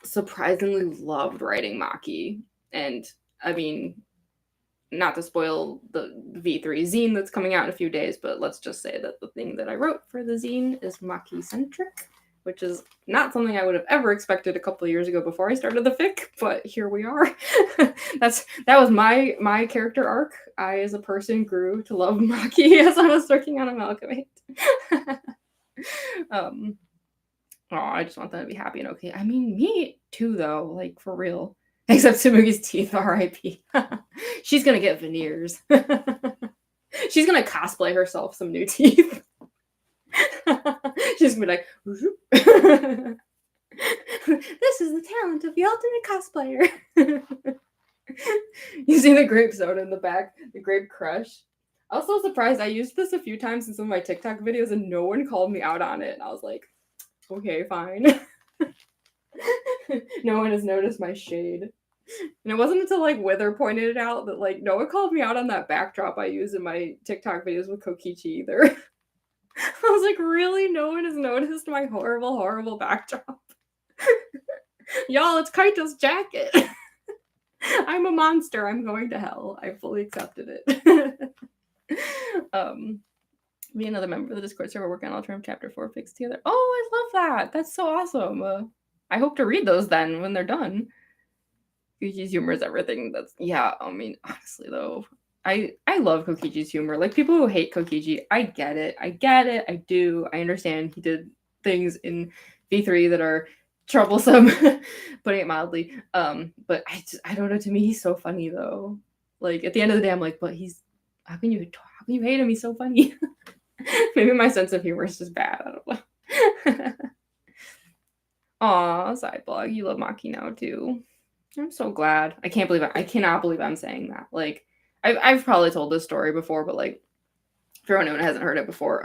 surprisingly loved writing Maki, and I mean, not to spoil the V3 zine that's coming out in a few days, but let's just say that the thing that I wrote for the zine is Maki-centric, which is not something I would have ever expected a couple of years ago before I started the fic, but here we are. That was my character arc. I, as a person, grew to love Maki as I was working on Amalgamate. Oh, I just want them to be happy and okay. I mean, me too, though. Like, for real. Except Tsumugi's teeth, R.I.P. She's gonna get veneers. She's gonna cosplay herself some new teeth. She's gonna be like, this is the talent of the ultimate cosplayer. You see the grape soda in the back, the grape crush. I was so surprised. I used this a few times in some of my TikTok videos and no one called me out on it. And I was like, okay, fine. No one has noticed my shade. And it wasn't until like Wither pointed it out that like no one called me out on that backdrop I use in my TikTok videos with Kokichi either. I was like, really? No one has noticed my horrible, horrible backdrop. Y'all, it's Kaito's jacket. I'm a monster. I'm going to hell. I fully accepted it. Me and another member of the Discord server working on Amalgamate Chapter 4 fics together. Oh, I love that. That's so awesome. I hope to read those then when they're done. Kokichi's humor is everything. That's yeah. I mean, honestly though, I love Kokichi's humor. Like people who hate Kokichi, I get it. I do. I understand he did things in V3 that are troublesome, putting it mildly. But I don't know. To me, he's so funny though. Like at the end of the day, I'm like, but he's how can you hate him? He's so funny. Maybe my sense of humor is just bad. I don't know. Aw, Sideblog, you love Maki now too. I'm so glad. I cannot believe I'm saying that. Like, I've probably told this story before, but like, for anyone who hasn't heard it before,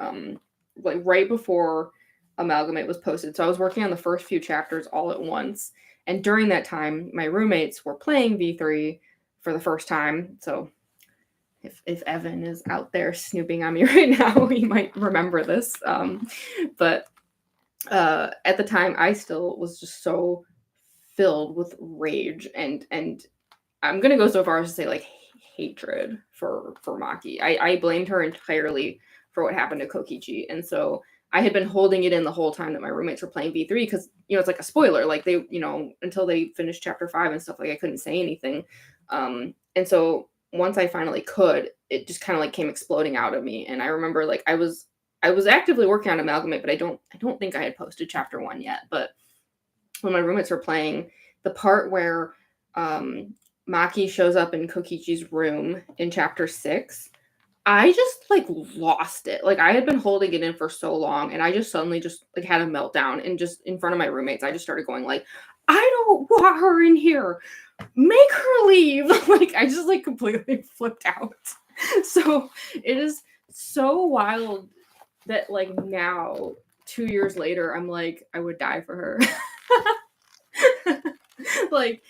like right before Amalgamate was posted, so I was working on the first few chapters all at once, and during that time, my roommates were playing V3 for the first time. So, if Evan is out there snooping on me right now, he might remember this. But at the time, I still was just so filled with rage and I'm gonna go so far as to say like hatred for Maki. I blamed her entirely for what happened to Kokichi, and so I had been holding it in the whole time that my roommates were playing V3 because it's like a spoiler. Like they until they finished chapter 5 and stuff, like I couldn't say anything. And so once I finally could, it just kind of like came exploding out of me. And I remember like I was actively working on Amalgamate, but I don't think I had posted chapter 1 yet. But when my roommates were playing, the part where Maki shows up in Kokichi's room in chapter 6, I just like lost it. Like I had been holding it in for so long, and I just suddenly just like had a meltdown, and just in front of my roommates, I just started going like, I don't want her in here. Make her leave. Like I just like completely flipped out. So it is so wild that like now 2 years later, I'm like, I would die for her. Like,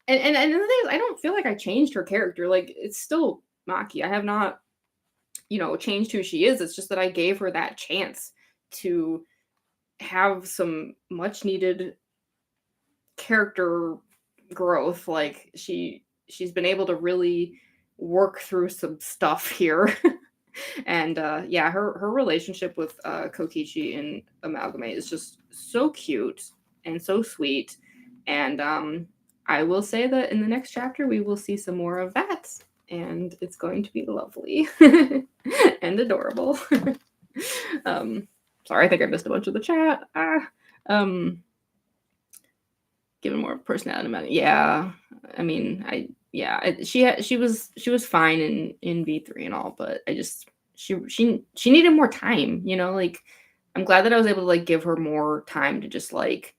and the thing is, I don't feel like I changed her character. Like, it's still Maki. I have not, changed who she is. It's just that I gave her that chance to have some much needed character growth. Like, she's been able to really work through some stuff here. And yeah, her relationship with Kokichi in Amalgamate is just so cute and so sweet. And I will say that in the next chapter we will see some more of that, and it's going to be lovely and adorable. Sorry, I think I missed a bunch of the chat. Given more personality. Yeah, I mean, she was fine in V3 and all, but I just she needed more time, like I'm glad that I was able to like give her more time to just like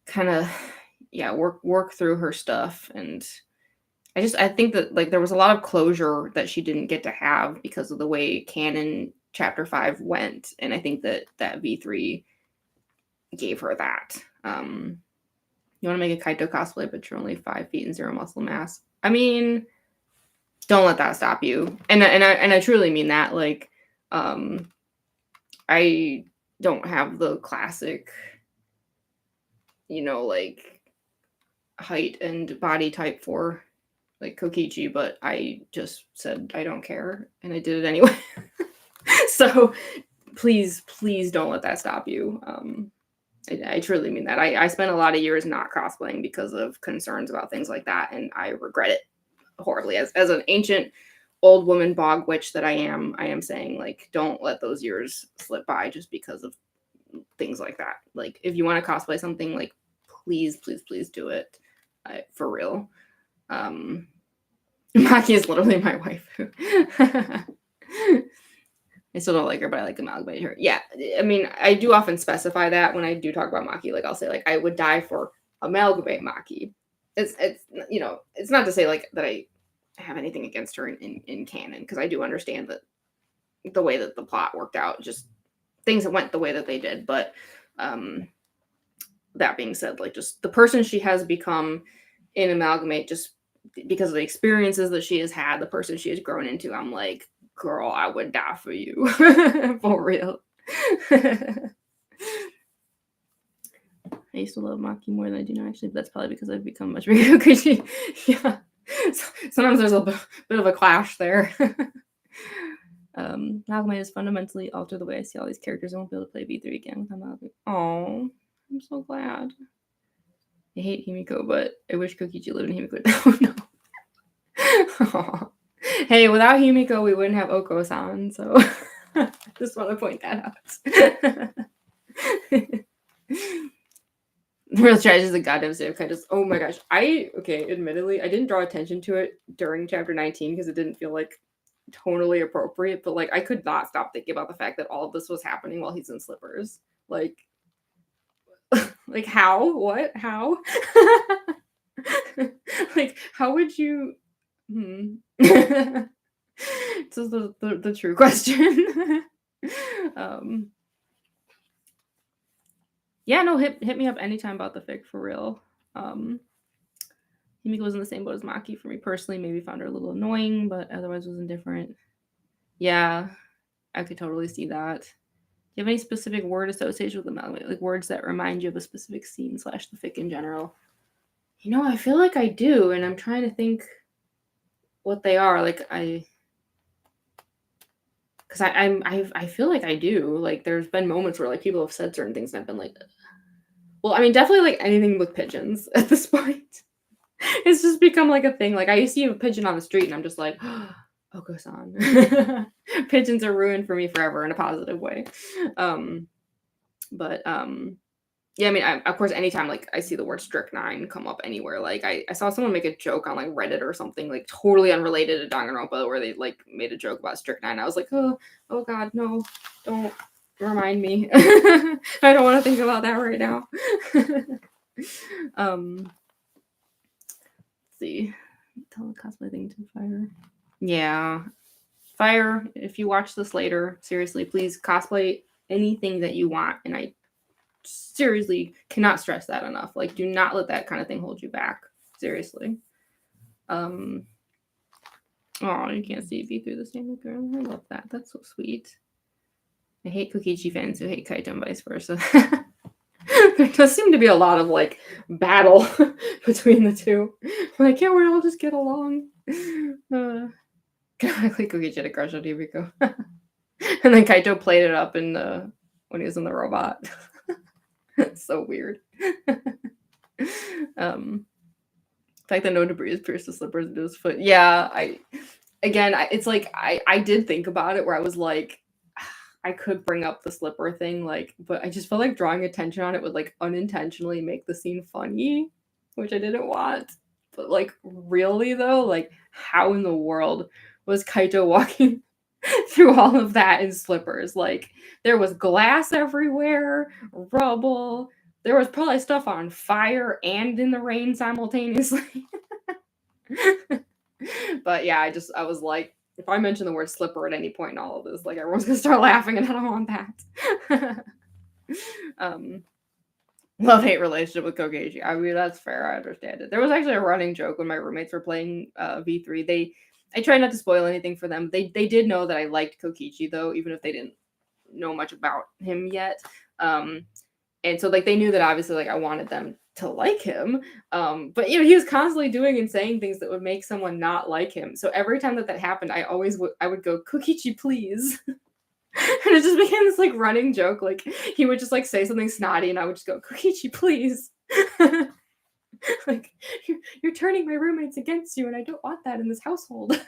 kind of work through her stuff. And I think that like there was a lot of closure that she didn't get to have because of the way canon chapter 5 went, and I think that V3 gave her that. You want to make a Kaito cosplay, but you're only 5 feet and 0 muscle mass. I mean, don't let that stop you. And I truly mean that. Like, I don't have the classic, like height and body type for like Kokichi, but I just said I don't care, and I did it anyway. So please don't let that stop you. I truly mean that. I spent a lot of years not cosplaying because of concerns about things like that, and I regret it horribly. As an ancient old woman bog witch that I am saying, like, don't let those years slip by just because of things like that. Like, if you want to cosplay something, like, please do it. For real. Maki is literally my waifu. I still don't like her, but I like Amalgamate her. Yeah, I mean, I do often specify that when I do talk about Maki. Like, I'll say, like, I would die for Amalgamate Maki. It's it's not to say, like, that I have anything against her in canon, because I do understand that the way that the plot worked out, just things that went the way that they did. But that being said, like, just the person she has become in Amalgamate, just because of the experiences that she has had, the person she has grown into, I'm like, girl, I would die for you. For real. I used to love Maki more than I do now, actually, but that's probably because I've become much bigger Kokichi. Yeah. Sometimes there's a bit of a clash there. Amalgamate has fundamentally altered the way I see all these characters. I won't be able to play V3 again with Amalgamate. Oh, I'm so glad. I hate Himiko, but I wish Kokichi lived in Himiko. Oh, no. Hey, without Himiko, we wouldn't have Oko-san, so I just want to point that out. Real Trash is a goddamn save kind of. Oh my gosh. Admittedly, I didn't draw attention to it during chapter 19 because it didn't feel like tonally appropriate, but like I could not stop thinking about the fact that all of this was happening while he's in slippers. Like how? What? How? Like, how would you This is the true question. Yeah, no, hit me up anytime about the fic, for real. Himiko was in the same boat as Maki for me personally. Maybe found her a little annoying, but otherwise was indifferent. Yeah, I could totally see that. Do you have any specific word association with Amalgamate? Like words that remind you of a specific scene / the fic in general? You know, I feel like I do, and I'm trying to think what they are. Like because I feel like I do. Like there's been moments where like people have said certain things and I've been like, well, I mean, definitely like anything with pigeons at this point. It's just become like a thing. Like I see a pigeon on the street and I'm just like, Oko-san. Pigeons are ruined for me forever in a positive way. Yeah, I mean, of course, anytime like I see the word strychnine come up anywhere, like I saw someone make a joke on like Reddit or something like totally unrelated to Danganronpa where they like made a joke about strychnine. I was like, oh god, no, don't remind me. I don't want to think about that right now. Let's see. Tell the cosplay thing to fire. Yeah. Fire, if you watch this later, seriously, please cosplay anything that you want. And I seriously cannot stress that enough. Like, do not let that kind of thing hold you back. Seriously. Oh, you can't see V through the same girl. I love that. That's so sweet. I hate Kokichi fans who hate Kaito and vice versa. There does seem to be a lot of like battle between the two. Like, can't we all just get along? God, I think Kokichi had a crush on Hibiko. And then Kaito played it up in when he was in the robot. It's so weird. The fact that no debris has pierced the slippers into his foot. Yeah, it's like I did think about it where I was like, I could bring up the slipper thing, like, but I just felt like drawing attention on it would like unintentionally make the scene funny, which I didn't want. But like, really though, like, how in the world was Kaito walking through all of that in slippers? Like, there was glass everywhere, rubble. There was probably stuff on fire and in the rain simultaneously. But yeah, I was like, if I mention the word slipper at any point in all of this, like everyone's gonna start laughing, and I don't want that. Love-hate relationship with Kokichi. I mean, that's fair. I understand it. There was actually a running joke when my roommates were playing V3. I tried not to spoil anything for them. They did know that I liked Kokichi though, even if they didn't know much about him yet. And so like they knew that obviously like I wanted them to like him. But you know, he was constantly doing and saying things that would make someone not like him. So every time that happened, I would go, Kokichi, please. And it just became this like running joke. Like he would just like say something snotty and I would just go, Kokichi, please. Like you're turning my roommates against you and I don't want that in this household.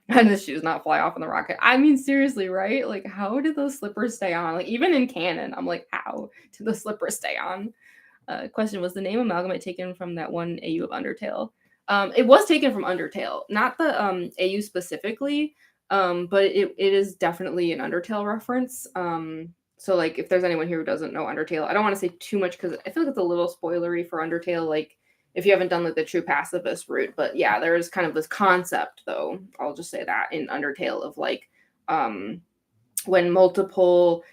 And the shoes not fly off in the rocket. I mean, seriously, right? Like, how did those slippers stay on? Like, even in canon, I'm like, how did the slippers stay on? Question, was the name Amalgamate taken from that one AU of Undertale? It was taken from Undertale, not the AU specifically, but it is definitely an Undertale reference. So, like, if there's anyone here who doesn't know Undertale, I don't want to say too much because I feel like it's a little spoilery for Undertale, like, if you haven't done like the true pacifist route. But yeah, there is kind of this concept though, I'll just say that, in Undertale of like when multiple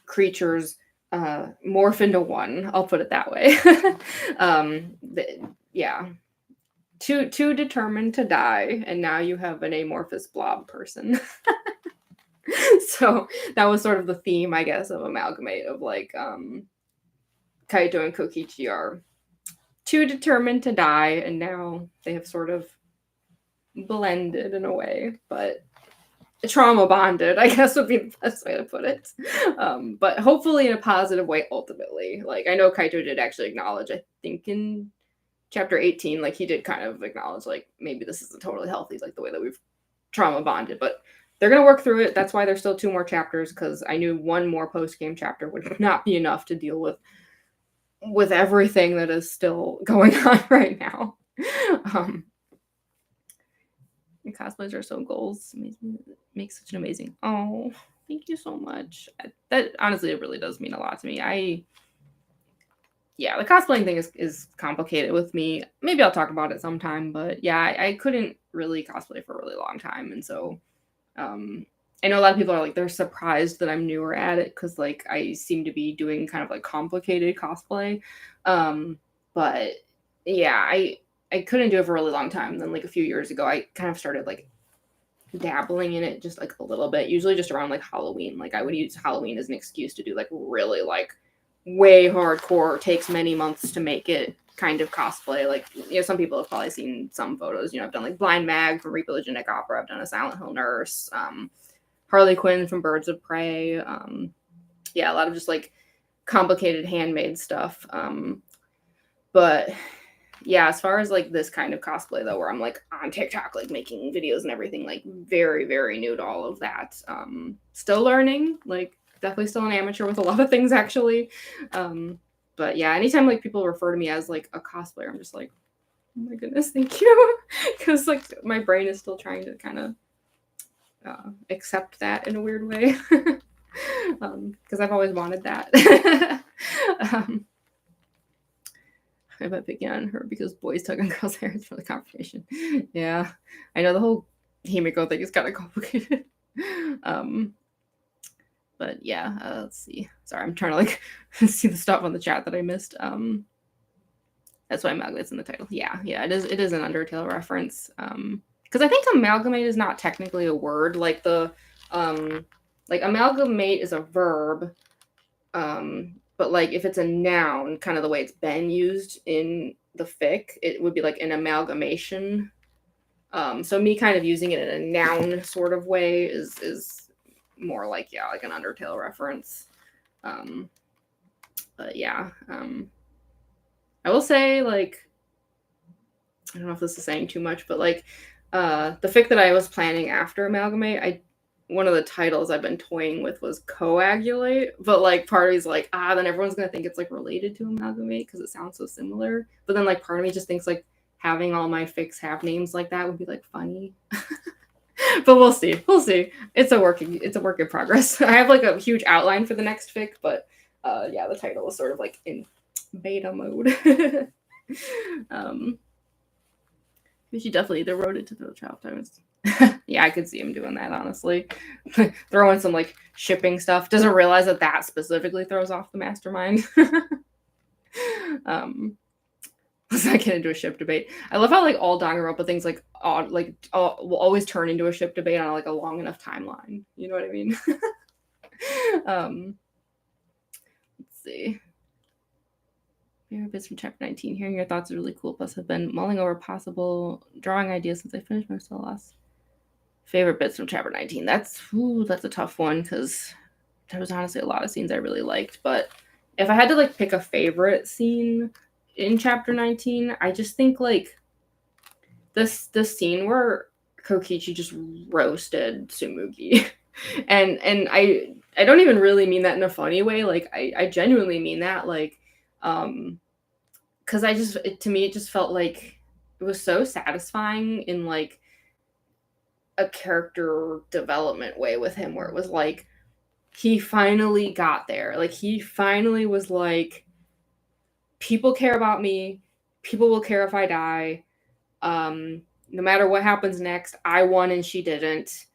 creatures morph into one. I'll put it that way. Yeah. Too determined to die, and now you have an amorphous blob person. So that was sort of the theme, I guess, of Amalgamate, of like Kaito and Kokichi are too determined to die, and now they have sort of blended in a way, but trauma bonded, I guess, would be the best way to put it. But hopefully in a positive way ultimately. Like, I know Kaito did actually acknowledge, I think in chapter 18, like he did kind of acknowledge like maybe this isn't totally healthy, like the way that we've trauma bonded, but they're going to work through it. That's why there's still 2 more chapters, because I knew one more post-game chapter would not be enough to deal with everything that is still going on right now. Cosplays are so goals. Makes such an amazing. Oh, thank you so much. That honestly, it really does mean a lot to me. Yeah, the cosplaying thing is complicated with me. Maybe I'll talk about it sometime, but yeah, I couldn't really cosplay for a really long time, and so I know a lot of people are like, they're surprised that I'm newer at it, because like I seem to be doing kind of like complicated cosplay. But yeah, I couldn't do it for a really long time. Then like a few years ago, I kind of started like dabbling in it just like a little bit, usually just around like Halloween. Like I would use Halloween as an excuse to do like really like way hardcore, takes many months to make it kind of cosplay. Like, you know, some people have probably seen some photos. You know, I've done like Blind Mag from Reaper the Genetic Opera. I've done a Silent Hill Nurse, Harley Quinn from Birds of Prey. Yeah, a lot of just like complicated handmade stuff. But yeah, as far as like this kind of cosplay though, where I'm like on TikTok, like making videos and everything, like very, very new to all of that. Still learning, like definitely still an amateur with a lot of things actually. But yeah, anytime like people refer to me as like a cosplayer, I'm just like, oh my goodness, thank you. Because like my brain is still trying to kind of accept that in a weird way. Because I've always wanted that. I bet picking on her because boys tug on girls' hair is for the confirmation. Yeah, I know the whole Himiko thing is kind of complicated. But yeah, let's see. Sorry, I'm trying to like see the stuff on the chat that I missed. That's why Amalgamate's in the title. Yeah, it is an Undertale reference. Because I think amalgamate is not technically a word. Like the like amalgamate is a verb. But like if it's a noun, kind of the way it's been used in the fic, it would be like an amalgamation. So me kind of using it in a noun sort of way is more like, yeah, like an Undertale reference. But yeah, I will say, like, I don't know if this is saying too much, but like the fic that I was planning after Amalgamate, one of the titles I've been toying with was Coagulate, but like part of me's like, then everyone's gonna think it's like related to Amalgamate because it sounds so similar. But then like part of me just thinks like having all my fics have names like that would be like funny. But we'll see. It's a work in progress. I have like a huge outline for the next fic, but yeah, the title is sort of like in beta mode. She definitely either wrote it to the child times. Yeah, I could see him doing that, honestly. Throwing some like shipping stuff. Doesn't realize that specifically throws off the mastermind. Let's not get into a ship debate. I love how like all Danganronpa things like will always turn into a ship debate on like a long enough timeline. You know what I mean? Let's see. Favorite bits from chapter 19. Hearing your thoughts is really cool. Plus, I've been mulling over possible drawing ideas since I finished my Lost. Favorite bits from chapter 19. That's a tough one because there was honestly a lot of scenes I really liked. But if I had to like pick a favorite scene in chapter 19, I just think like this scene where Kokichi just roasted Tsumugi. and I don't even really mean that in a funny way. Like I genuinely mean that. Like because to me it just felt like it was so satisfying in like a character development way with him, where it was like he finally got there. Like he finally was like, people care about me, people will care if I die, no matter what happens next. I won and she didn't.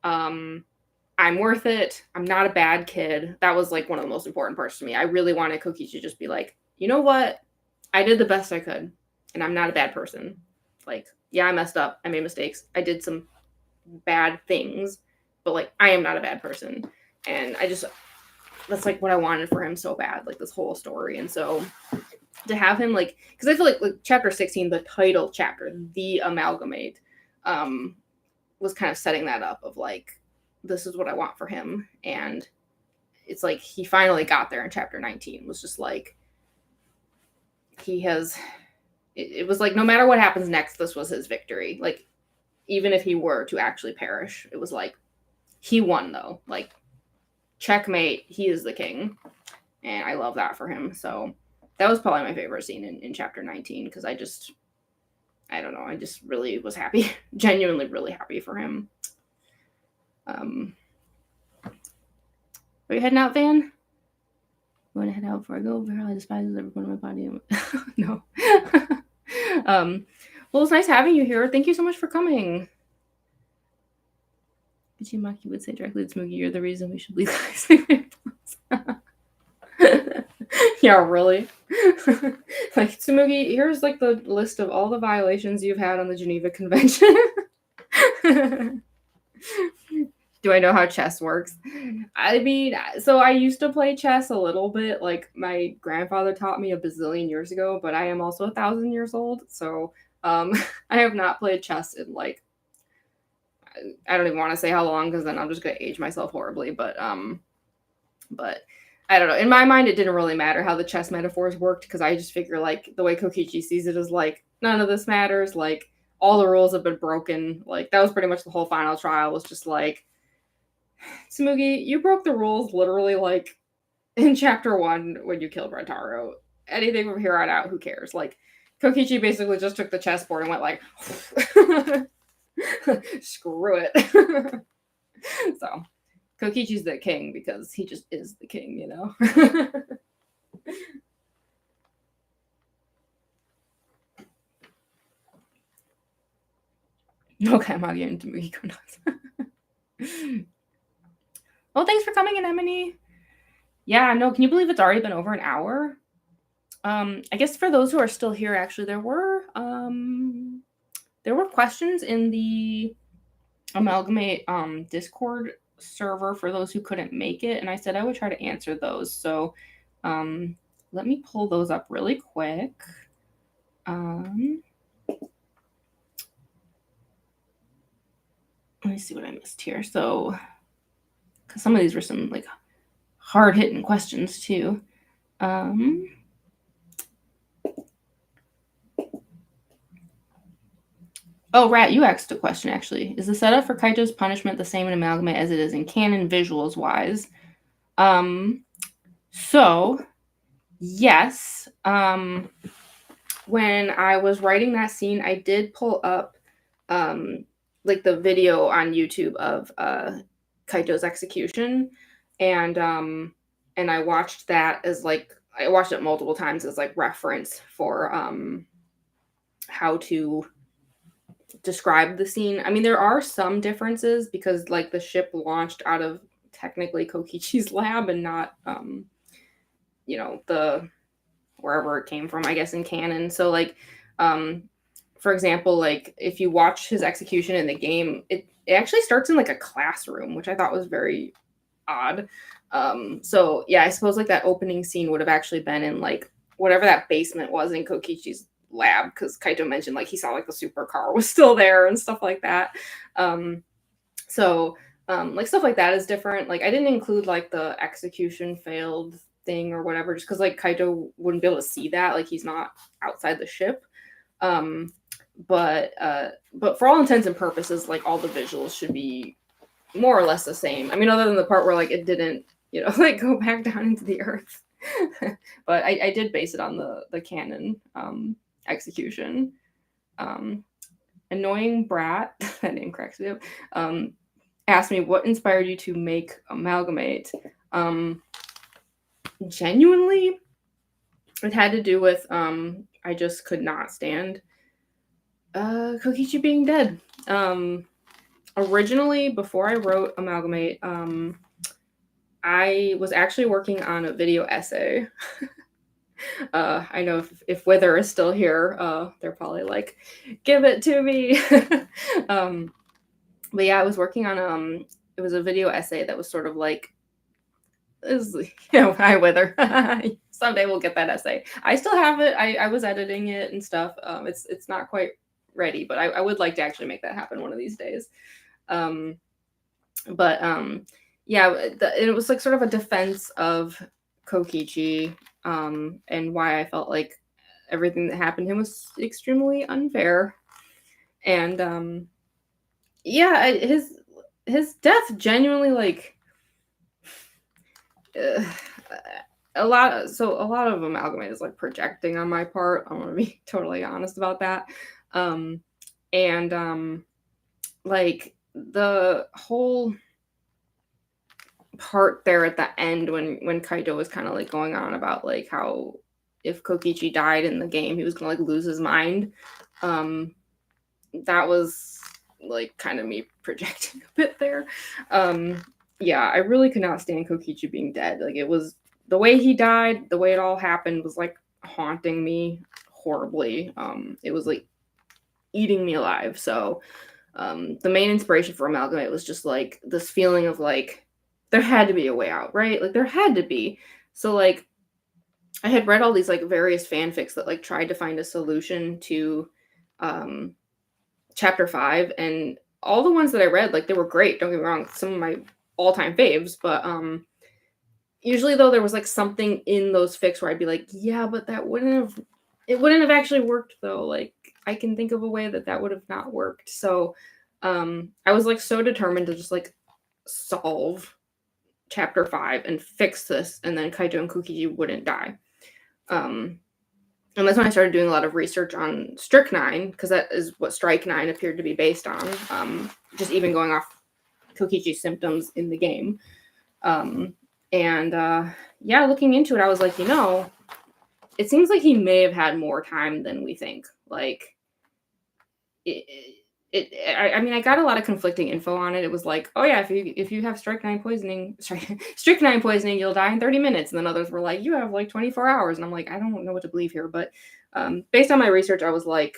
I I'm worth it. I'm not a bad kid. That was like one of the most important parts to me. I really wanted Kokichi to just be like, you know what? I did the best I could, and I'm not a bad person. Like, yeah, I messed up. I made mistakes. I did some bad things, but like, I am not a bad person. And that's like what I wanted for him so bad, like this whole story. And so to have him like, because I feel like chapter 16, the title chapter, the Amalgamate, was kind of setting that up of like, this is what I want for him. And it's like he finally got there in chapter 19. It was just like it was like no matter what happens next, this was his victory. Like even if he were to actually perish, it was like he won though. Like checkmate, he is the king. And I love that for him. So that was probably my favorite scene in chapter 19 because I don't know, I just really was happy, genuinely really happy for him. Are you heading out, Van? I'm going to head out before I go. Viral, I despise every one of my body. No. Well, it's nice having you here. Thank you so much for coming. Ichimaki would say directly to Tsumugi, you're the reason we should legalize Yeah, really? Like, Tsumugi, here's like the list of all the violations you've had on the Geneva Convention. Do I know how chess works? I mean, so I used to play chess a little bit. Like, my grandfather taught me a bazillion years ago, but I am also 1,000 years old. So I have not played chess in like, I don't even want to say how long because then I'm just going to age myself horribly. But I don't know. In my mind, it didn't really matter how the chess metaphors worked because I just figure like the way Kokichi sees it is like, none of this matters. Like, all the rules have been broken. Like, that was pretty much the whole final trial was just like, Tsumugi, you broke the rules literally like in chapter 1 when you killed Rentaro. Anything from here on out, who cares? Like, Kokichi basically just took the chessboard and went like, screw it. So, Kokichi's the king because he just is the king, you know? Okay, I'm not getting to Tsumugi nuts. Oh, thanks for coming in, Emily. Yeah, no, can you believe it's already been over an hour? I guess for those who are still here, actually, there were questions in the Amalgamate Discord server for those who couldn't make it, and I said I would try to answer those. So let me pull those up really quick. Let me see what I missed here. So, because some of these were some like hard-hitting questions too. Oh, Rat, you asked a question, actually. Is the setup for Kaito's punishment the same in Amalgamate as it is in canon, visuals-wise? So, yes. When I was writing that scene, I did pull up, like, the video on YouTube of Kaito's execution, and I watched that as, like, I watched it multiple times as, like, reference for how to describe the scene. I mean, there are some differences because like the ship launched out of technically Kokichi's lab and not you know, the wherever it came from, I guess, in canon. So like for example, like if you watch his execution in the game, it actually starts in like a classroom, which I thought was very odd. So yeah, I suppose like that opening scene would have actually been in like whatever that basement was in Kokichi's lab, because Kaito mentioned like he saw like the supercar was still there and stuff like that. So like stuff like that is different. Like I didn't include like the execution failed thing or whatever, just because like Kaito wouldn't be able to see that, like he's not outside the ship. But for all intents and purposes, like all the visuals should be more or less the same. I mean, other than the part where like it didn't, you know, like go back down into the earth. But I did base it on the canon execution. Annoying Brat, that name cracks me up, asked me what inspired you to make Amalgamate. Genuinely, it had to do with I just could not stand Kokichi being dead. originally, before I wrote Amalgamate, I was actually working on a video essay. I know if Wither is still here, they're probably like, give it to me. But yeah, I was working on it was a video essay that was sort of like, is hi Wither. Someday we'll get that essay. I still have it. I was editing it and stuff. It's not quite ready, but I would like to actually make that happen one of these days. But yeah, it was like sort of a defense of Kokichi, and why I felt like everything that happened to him was extremely unfair. And yeah, his death genuinely like a lot of Amalgamate is like projecting on my part. I want to be totally honest about that. And like the whole part there at the end when Kaito was kind of like going on about like how if Kokichi died in the game he was gonna like lose his mind, that was like kind of me projecting a bit there. Yeah, I really could not stand Kokichi being dead. Like it was the way he died, the way it all happened was like haunting me horribly. It was like eating me alive. So the main inspiration for Amalgamate was just like this feeling of like there had to be a way out, right? Like there had to be. So like I had read all these like various fanfics that like tried to find a solution to chapter 5, and all the ones that I read, like they were great, don't get me wrong, some of my all-time faves, but usually though there was like something in those fics where I'd be like, yeah, but it wouldn't have actually worked though. Like I can think of a way that would have not worked. So I was like so determined to just like solve chapter 5 and fix this, and then Kaito and Kokichi wouldn't die. And that's when I started doing a lot of research on Strychnine, because that is what Strike 9 appeared to be based on, just even going off Kokichi's symptoms in the game. Yeah, looking into it, I was like, it seems like he may have had more time than we think. Like, I mean, I got a lot of conflicting info on it. It was like, oh yeah, if you have strychnine poisoning, you'll die in 30 minutes. And then others were like, you have like 24 hours. And I'm like, I don't know what to believe here. But based on my research, I was like,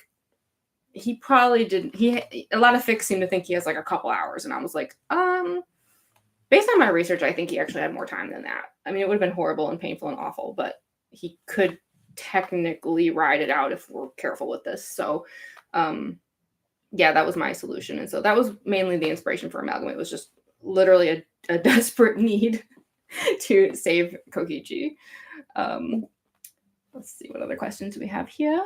he probably didn't. A lot of fics seem to think he has like a couple hours. And I was like, based on my research, I think he actually had more time than that. I mean, it would have been horrible and painful and awful, but he could technically ride it out if we're careful with this. So, yeah, that was my solution. And so that was mainly the inspiration for Amalgamate. It was just literally a desperate need to save Kokichi. Let's see what other questions we have here.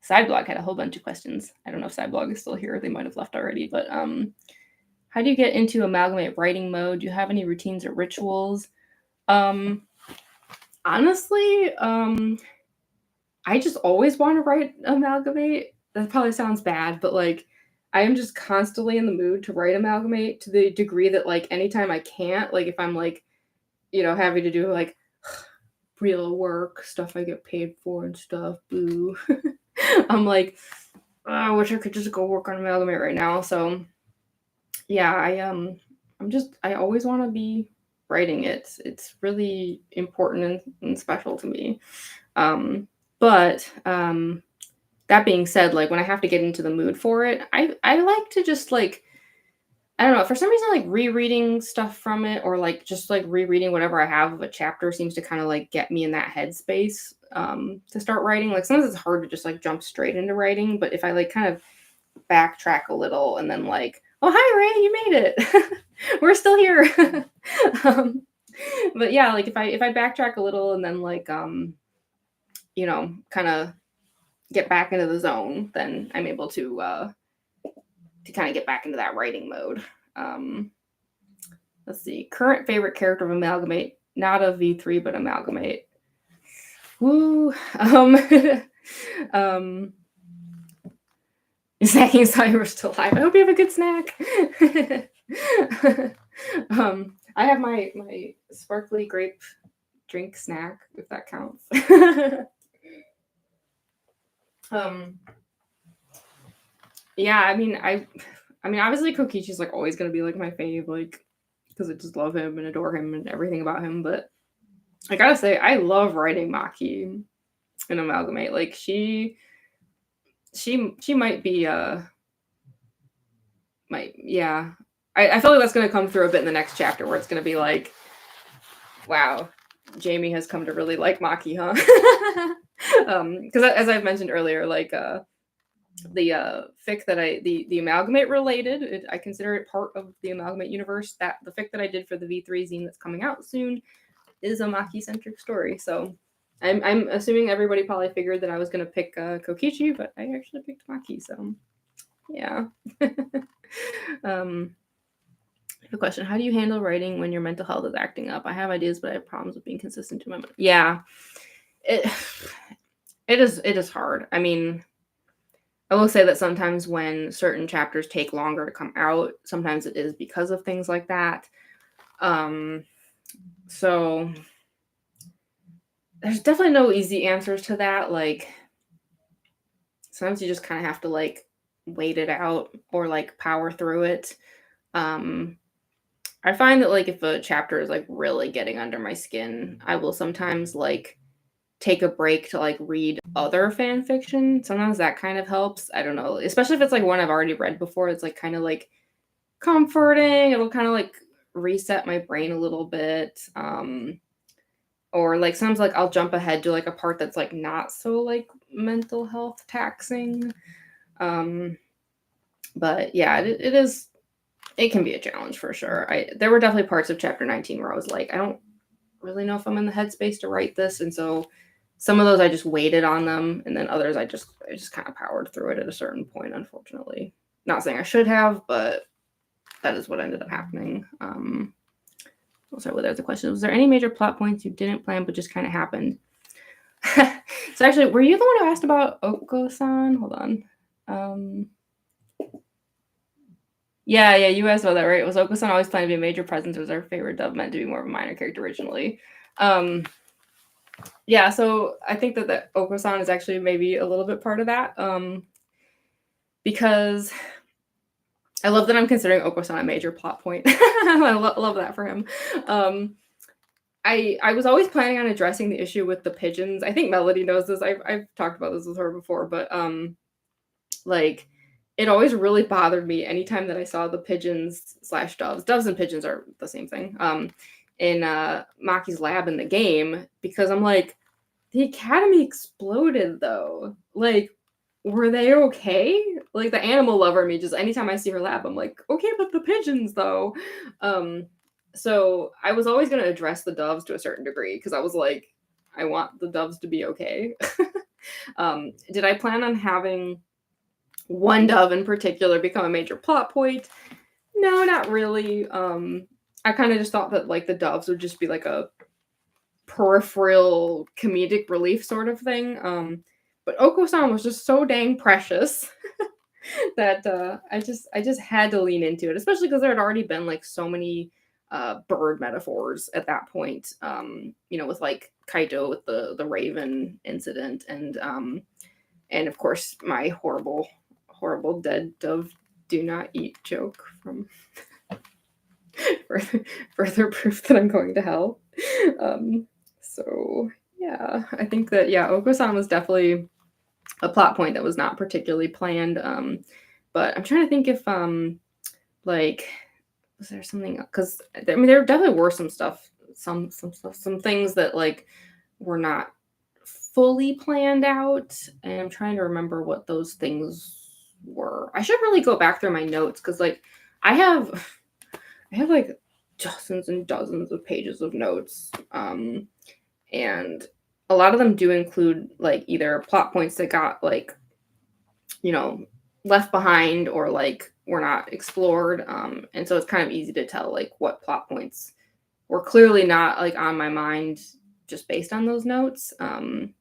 Sideblog had a whole bunch of questions. I don't know if Sideblog is still here. They might have left already. But how do you get into Amalgamate writing mode? Do you have any routines or rituals? Honestly, I just always want to write Amalgamate. That probably sounds bad, but like I am just constantly in the mood to write Amalgamate, to the degree that like anytime I can't, like if I'm like, having to do like real work, stuff I get paid for and stuff, boo. I'm like, I wish I could just go work on Amalgamate right now. So yeah, I always want to be writing it. It's really important and special to me. But that being said, like when I have to get into the mood for it, I like to just like, I don't know, for some reason, like rereading stuff from it, or like just like rereading whatever I have of a chapter seems to kind of like get me in that headspace to start writing. Like sometimes it's hard to just like jump straight into writing, but if I like kind of backtrack a little and then like, oh hi Ray, you made it. We're still here. But yeah, like if I backtrack a little and then like kind of get back into the zone, then I'm able to kind of get back into that writing mode. Let's see. Current favorite character of Amalgamate, not of V3, but Amalgamate. Woo. Snacking saw you were still alive. I hope you have a good snack. I have my sparkly grape drink snack, if that counts. Yeah, I mean, I mean, obviously Kokichi's like always gonna be like my fave, like because I just love him and adore him and everything about him. But I gotta say, I love writing Maki in Amalgamate. Like she might be might yeah. I feel like that's gonna come through a bit in the next chapter where it's gonna be like, wow, Jamie has come to really like Maki, huh? Because as I've mentioned earlier, like the fic that the Amalgamate related, I consider it part of the Amalgamate universe. That the fic that I did for the V3 zine that's coming out soon is a Maki centric story. So I'm assuming everybody probably figured that I was gonna pick Kokichi, but I actually picked Maki. So yeah. I have a question. How do you handle writing when your mental health is acting up? I have ideas, but I have problems with being consistent to my mind. Yeah, it it is hard. I mean, I will say that sometimes when certain chapters take longer to come out, sometimes it is because of things like that. So there's definitely no easy answers to that. Like sometimes you just kind of have to like wait it out or like power through it. I find that like if a chapter is like really getting under my skin, I will sometimes like take a break to like read other fan fiction. Sometimes that kind of helps. I don't know, especially if it's like one I've already read before. It's like kind of like comforting. It'll kind of like reset my brain a little bit. Or like sometimes like I'll jump ahead to like a part that's like not so like mental health taxing. But yeah, it is. It can be a challenge for sure. There were definitely parts of chapter 19 where I was like, I don't really know if I'm in the headspace to write this, and so some of those I just waited on them, and then others I just kind of powered through it at a certain point. Unfortunately, not saying I should have, but that is what ended up happening. Sorry, there's a question. Was there any major plot points you didn't plan but just kind of happened? So actually, were you the one who asked about Oko-san? Hold on. Yeah, you asked about that, right? Was Oko-san always planned to be a major presence, or was our favorite dub meant to be more of a minor character originally? Yeah, so I think that Oko-san is actually maybe a little bit part of that. Because I love that I'm considering Oko-san a major plot point. I love that for him. I was always planning on addressing the issue with the pigeons. I think Melody knows this. I've talked about this with her before, but like it always really bothered me anytime that I saw the pigeons / doves. Doves and pigeons are the same thing. In Maki's lab in the game, because I'm like, the academy exploded though. Like, were they okay? Like the animal lover me, just anytime I see her lab, I'm like, okay, but the pigeons though. So I was always gonna address the doves to a certain degree because I was like, I want the doves to be okay. Did I plan on having one dove in particular become a major plot point? No, not really. I kind of just thought that like the doves would just be like a peripheral comedic relief sort of thing. But Oko-san was just so dang precious that I just had to lean into it, especially because there had already been like so many bird metaphors at that point. With like Kaito with the raven incident, and of course my horrible dead dove do not eat joke from further proof that I'm going to hell. So yeah, I think that Oko-san was definitely a plot point that was not particularly planned. But I'm trying to think if like was there something, because I mean there definitely were some stuff, some things that like were not fully planned out, and I'm trying to remember what those things were. I should really go back through my notes because like I have like dozens and dozens of pages of notes. And a lot of them do include like either plot points that got like, left behind or like were not explored. And so it's kind of easy to tell like what plot points were clearly not like on my mind just based on those notes. And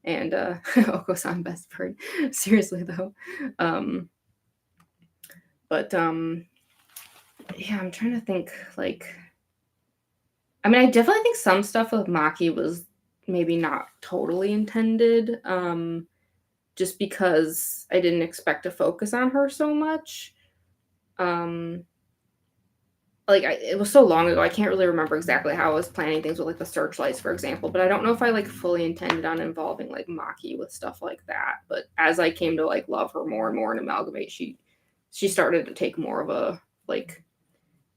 Oko-san best bird. Seriously though. But yeah, I'm trying to think like, I mean, I definitely think some stuff with Maki was maybe not totally intended, just because I didn't expect to focus on her so much. Like it was so long ago, I can't really remember exactly how I was planning things with like the searchlights, for example. But I don't know if I like fully intended on involving like Maki with stuff like that. But as I came to like love her more and more in Amalgamate, she started to take more of a like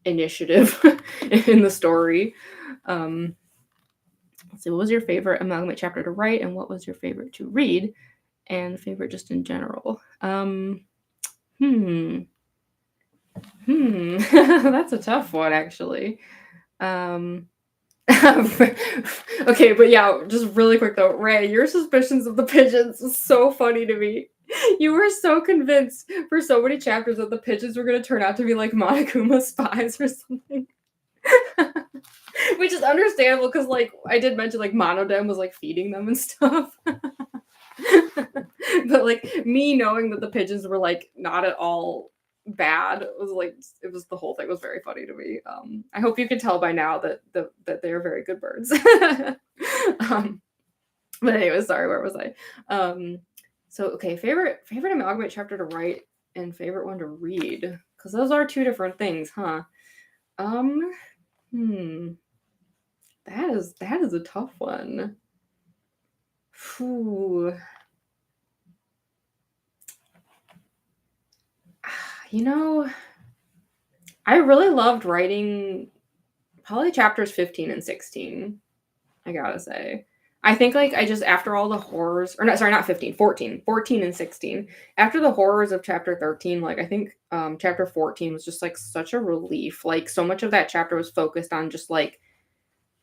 initiative in the story. Let's see, what was your favorite Amalgamate chapter to write, and what was your favorite to read, and favorite just in general? That's a tough one, actually. Okay, but yeah, just really quick though, Ray, your suspicions of the pigeons was so funny to me. You were so convinced for so many chapters that the pigeons were going to turn out to be like Monokuma spies or something. Which is understandable because, like, I did mention, like, Monodem was, like, feeding them and stuff. But, like, me knowing that the pigeons were, like, not at all bad was, like, it was the whole thing was very funny to me. I hope you can tell by now that that they are very good birds. But anyway, sorry, where was I? So, okay, favorite Amalgamate chapter to write and favorite one to read. Because those are two different things, huh? That is a tough one. Whew. You know, I really loved writing probably chapters 15 and 16, I gotta say. I think like I just after all the horrors, or not, sorry, not 15, 14 and 16. After the horrors of chapter 13, like I think chapter 14 was just like such a relief. Like so much of that chapter was focused on just like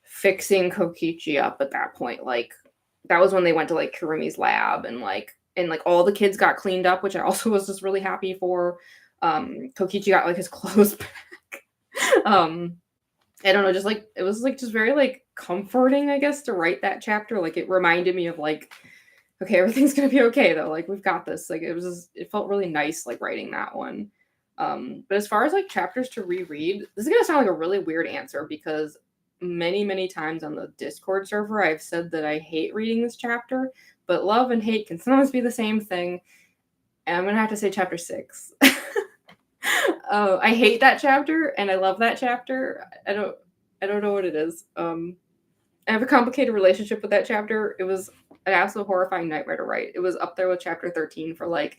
fixing Kokichi up at that point. Like that was when they went to like Kurumi's lab and like all the kids got cleaned up, which I also was just really happy for. Kokichi got like his clothes back. I don't know, just like it was like just very like comforting, I guess, to write that chapter. Like it reminded me of like, okay, everything's gonna be okay though. Like we've got this. Like it felt really nice like writing that one. But as far as like chapters to reread, this is gonna sound like a really weird answer because many times on the Discord server I've said that I hate reading this chapter, but love and hate can sometimes be the same thing. And I'm gonna have to say chapter 6. I hate that chapter and I love that chapter. I don't know what it is. I have a complicated relationship with that chapter. It was an absolute horrifying nightmare to write. It was up there with chapter 13 for like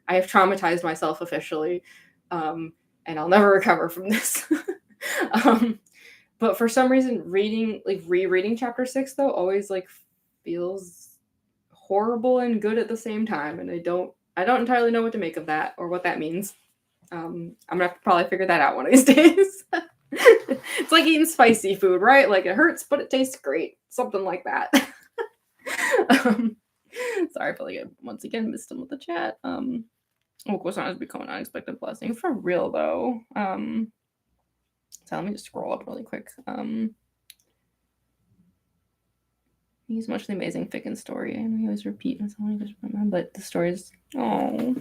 I have traumatized myself officially. And I'll never recover from this. But for some reason rereading chapter 6 though always like feels horrible and good at the same time, and I don't entirely know what to make of that or what that means. I'm gonna have to probably figure that out one of these days. It's like eating spicy food, right? Like it hurts, but it tastes great. Something like that. Sorry, I feel like I once again missed him with the chat. Okosana has become an unexpected blessing. For real though. So let me just scroll up really quick. He's much the amazing fic and story. I know he always repeat myself, but the stories. Oh,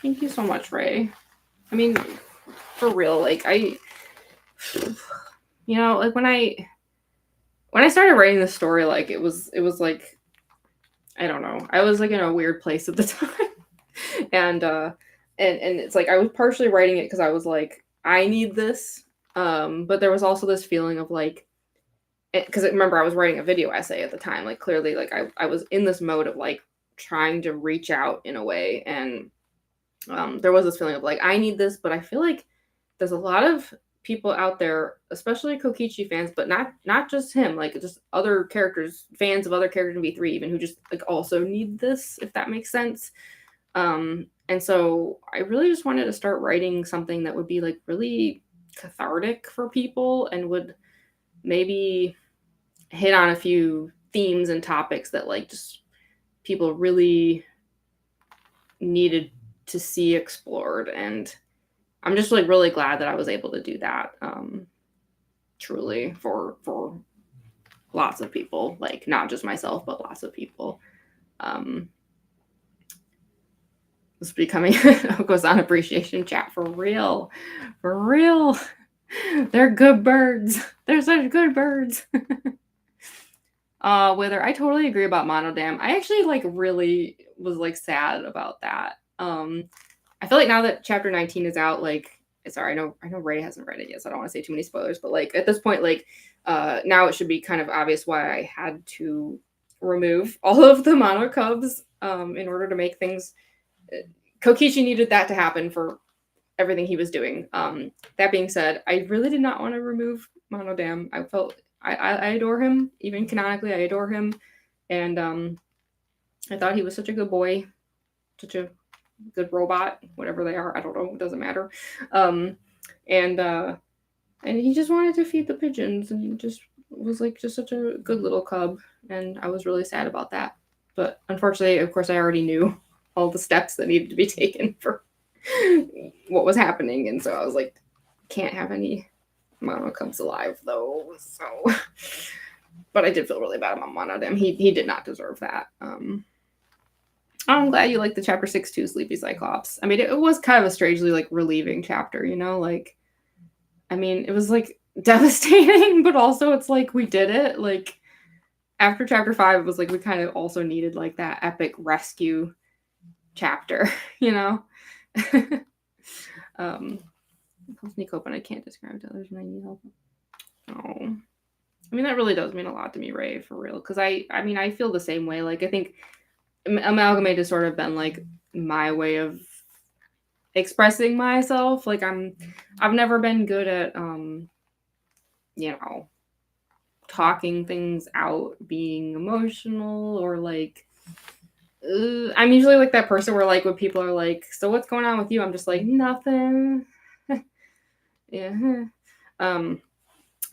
thank you so much, Ray. I mean, for real, like like when I started writing this story, like it was like I don't know, I was like in a weird place at the time, and it's like I was partially writing it because I was like I need this, but there was also this feeling of like because remember I was writing a video essay at the time, like clearly like I was in this mode of like trying to reach out in a way, and there was this feeling of like I need this, but I feel like there's a lot of people out there, especially Kokichi fans, but not just him, like just other characters, fans of other characters in V3 even, who just like also need this, if that makes sense. And so I really just wanted to start writing something that would be like really cathartic for people and would maybe hit on a few themes and topics that like just people really needed to see explored. And I'm just like really glad that I was able to do that. Truly for lots of people, like not just myself, but lots of people. It's becoming goes on appreciation chat for real. They're good birds. They're such good birds. Whether I totally agree about Monodam. I actually like really was like sad about that. I feel like now that chapter 19 is out, like sorry, I know Ray hasn't read it yet, so I don't want to say too many spoilers, but like at this point, like now it should be kind of obvious why I had to remove all of the mono cubs in order to make things. Kokichi needed that to happen for everything he was doing. That being said, I really did not want to remove Monodam. I felt I adore him, even canonically, I adore him, and I thought he was such a good boy, such a good robot, whatever they are. I don't know, it doesn't matter. And he just wanted to feed the pigeons, and just was like just such a good little cub, and I was really sad about that. But unfortunately, of course, I already knew all the steps that needed to be taken for what was happening, and so I was like, can't have any mono cubs alive though. So, but I did feel really bad about Monodam. He did not deserve that. I'm glad you like the chapter 6-2 Sleepy Cyclops. I mean, it was kind of a strangely like relieving chapter, you know, like, I mean, it was like devastating, but also it's like we did it. Like after chapter 5, it was like we kind of also needed like that epic rescue chapter, you know. Helps me cope when I can't describe to others when I need help. Oh, I mean, that really does mean a lot to me, Ray, for real, because I mean, I feel the same way. Like I think Amalgamate has sort of been like my way of expressing myself. Like I've never been good at you know, talking things out, being emotional, or like I'm usually like that person where like when people are like, so what's going on with you, I'm just like, nothing. Yeah.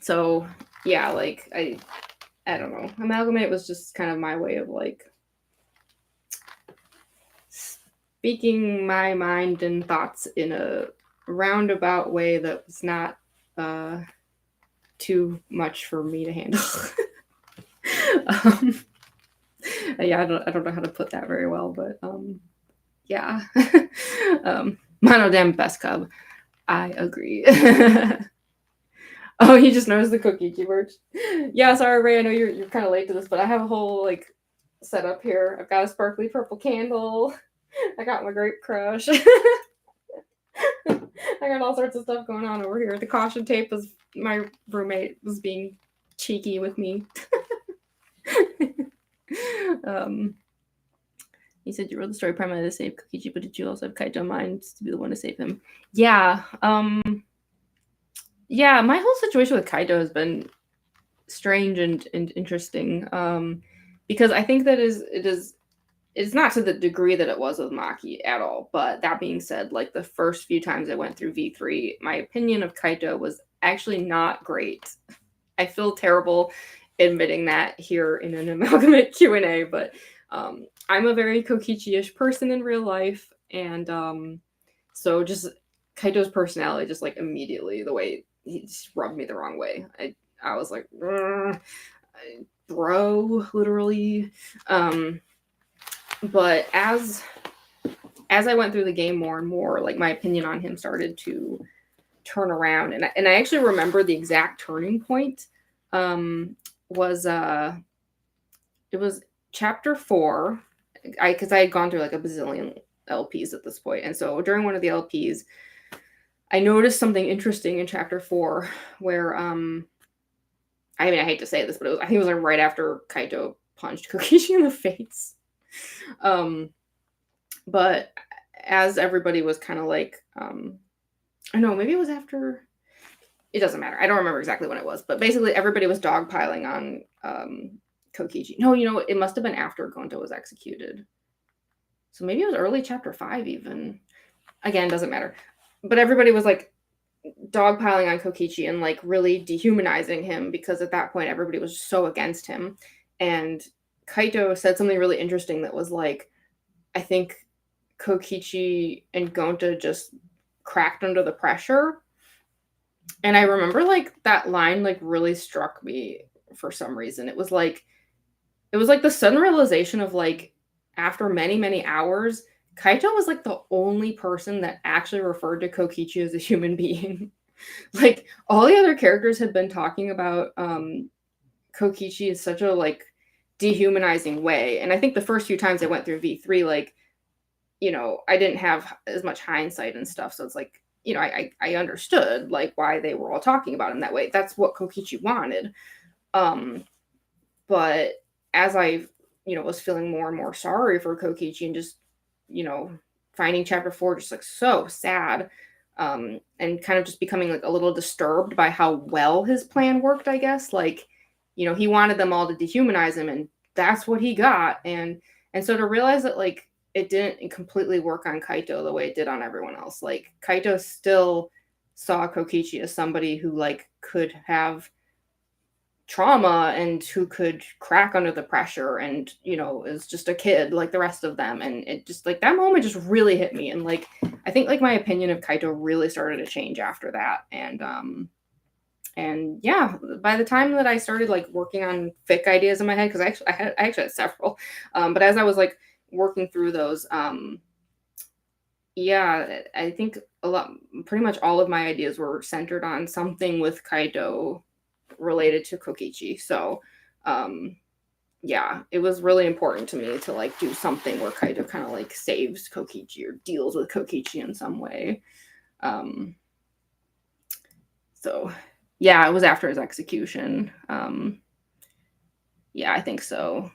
So yeah, like I don't know, Amalgamate was just kind of my way of like speaking my mind and thoughts in a roundabout way that was not too much for me to handle. Yeah, I don't know how to put that very well, but yeah. Monodam best cub. I agree. Oh, he just knows the Kokichi merch. Yeah, sorry, Ray. I know you're kind of late to this, but I have a whole like setup here. I've got a sparkly purple candle. I got my grape crush. I got all sorts of stuff going on over here. The caution tape was my roommate was being cheeky with me. He said you wrote the story primarily to save Kokichi, but did you also have Kaito in mind to be the one to save him? Yeah. Yeah, my whole situation with Kaito has been strange and interesting. Because I think that it's not to the degree that it was with Maki at all. But that being said, like the first few times I went through V3, my opinion of Kaito was actually not great. I feel terrible admitting that here in an Amalgamate Q&A, but I'm a very Kokichi-ish person in real life, and so just Kaito's personality, just like immediately the way he just rubbed me the wrong way. I was like, bro, literally. But as I went through the game more and more, like my opinion on him started to turn around, and I actually remember the exact turning point. Was it was chapter 4, because I had gone through like a bazillion LPs at this point, and so during one of the LPs I noticed something interesting in chapter 4 where I mean, I hate to say this, but I think it was like right after Kaito punched Kokichi in the face. But as everybody was kind of like I know, maybe it was after, it doesn't matter. I don't remember exactly when it was, but basically everybody was dogpiling on Kokichi. No, you know, it must have been after Gonto was executed. So maybe it was early chapter 5 even. Again, doesn't matter. But everybody was like dogpiling on Kokichi and like really dehumanizing him, because at that point everybody was so against him. And Kaito said something really interesting that was like, I think Kokichi and Gonta just cracked under the pressure. And I remember like that line like really struck me for some reason. It was like the sudden realization of like, after many, many hours, Kaito was like the only person that actually referred to Kokichi as a human being. Like all the other characters had been talking about Kokichi in such a like dehumanizing way. And I think the first few times I went through V3, like, you know, I didn't have as much hindsight and stuff. So it's like I understood like why they were all talking about him that way. That's what Kokichi wanted. But as I, was feeling more and more sorry for Kokichi and just, finding chapter 4 just like so sad, and kind of just becoming like a little disturbed by how well his plan worked, I guess. Like, he wanted them all to dehumanize him, and that's what he got. And so to realize that like it didn't completely work on Kaito the way it did on everyone else. Like Kaito still saw Kokichi as somebody who like could have trauma and who could crack under the pressure and is just a kid like the rest of them. And it just like that moment just really hit me, and like I think like my opinion of Kaito really started to change after that. And yeah, by the time that I started like working on fic ideas in my head, because I actually had several, but as I was like working through those, yeah, I think pretty much all of my ideas were centered on something with Kaito related to Kokichi. So yeah, it was really important to me to like do something where Kaito kind of like saves Kokichi or deals with Kokichi in some way. So yeah, it was after his execution. Yeah, I think so.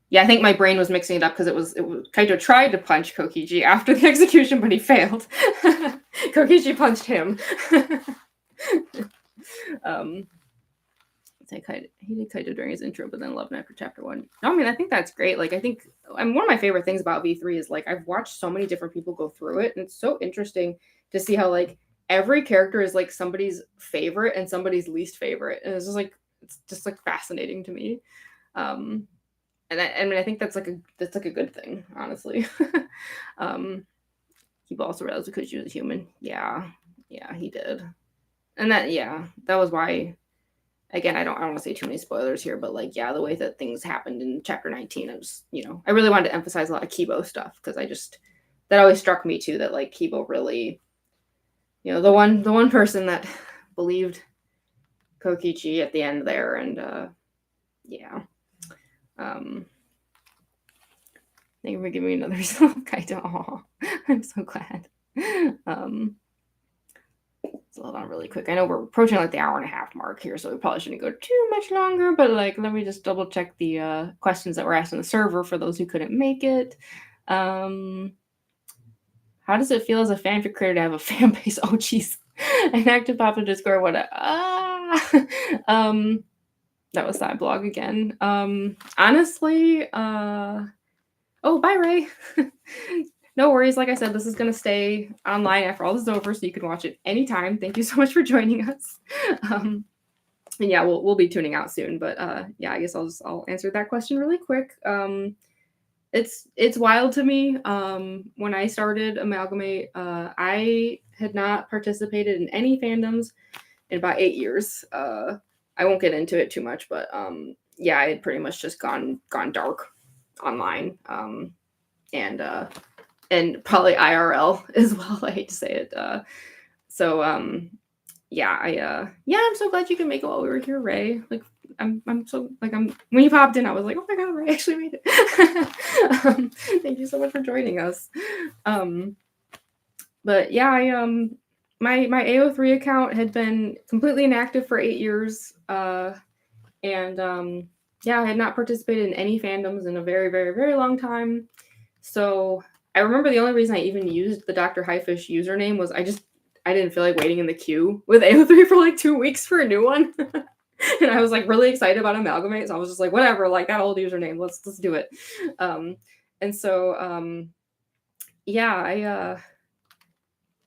Yeah, I think my brain was mixing it up because it was Kaito tried to punch Kokichi after the execution, but he failed. Kokichi punched him. He did Kaito during his intro, but then loved him after chapter 1. I mean, I think that's great. Like, I think one of my favorite things about V3 is like I've watched so many different people go through it, and it's so interesting to see how like every character is like somebody's favorite and somebody's least favorite, and it's just like fascinating to me. And I mean, I think that's like a good thing, honestly. He also realized because she was a human. Yeah, he did, and that was why. Again, I don't want to say too many spoilers here, but like, yeah, the way that things happened in chapter 19, it was, I really wanted to emphasize a lot of Kibo stuff because that always struck me too, that like Kibo really, the one person that believed Kokichi at the end there, and yeah. Thank you for giving me another Kaito. Aw, I'm so glad. So hold on really quick. I know we're approaching like the hour and a half mark here, so we probably shouldn't go too much longer, but like let me just double check the questions that were asked on the server for those who couldn't make it. How does it feel as a fanfic creator to have a fan base? Oh geez. An active popular Discord, what that was that blog again. Honestly, oh bye Ray. No worries. Like I said, this is going to stay online after all this is over, so you can watch it anytime. Thank you so much for joining us. And yeah, we'll be tuning out soon. But yeah, I guess I'll answer that question really quick. It's wild to me. When I started Amalgamate, I had not participated in any fandoms in about 8 years. I won't get into it too much, but yeah, I had pretty much just gone dark online. And probably IRL as well. I hate to say it. So yeah, I'm so glad you can make it while we were here, Ray. Like I'm so like when you popped in, I was like, oh my god, Ray actually made it. Thank you so much for joining us. But yeah, my AO3 account had been completely inactive for 8 years. And yeah, I had not participated in any fandoms in a very, very, very long time. So I remember the only reason I even used the DoctorHaifisch username was I didn't feel like waiting in the queue with AO3 for like 2 weeks for a new one. And I was like really excited about Amalgamate, so I was just like, whatever, like that old username, let's do it. And so yeah,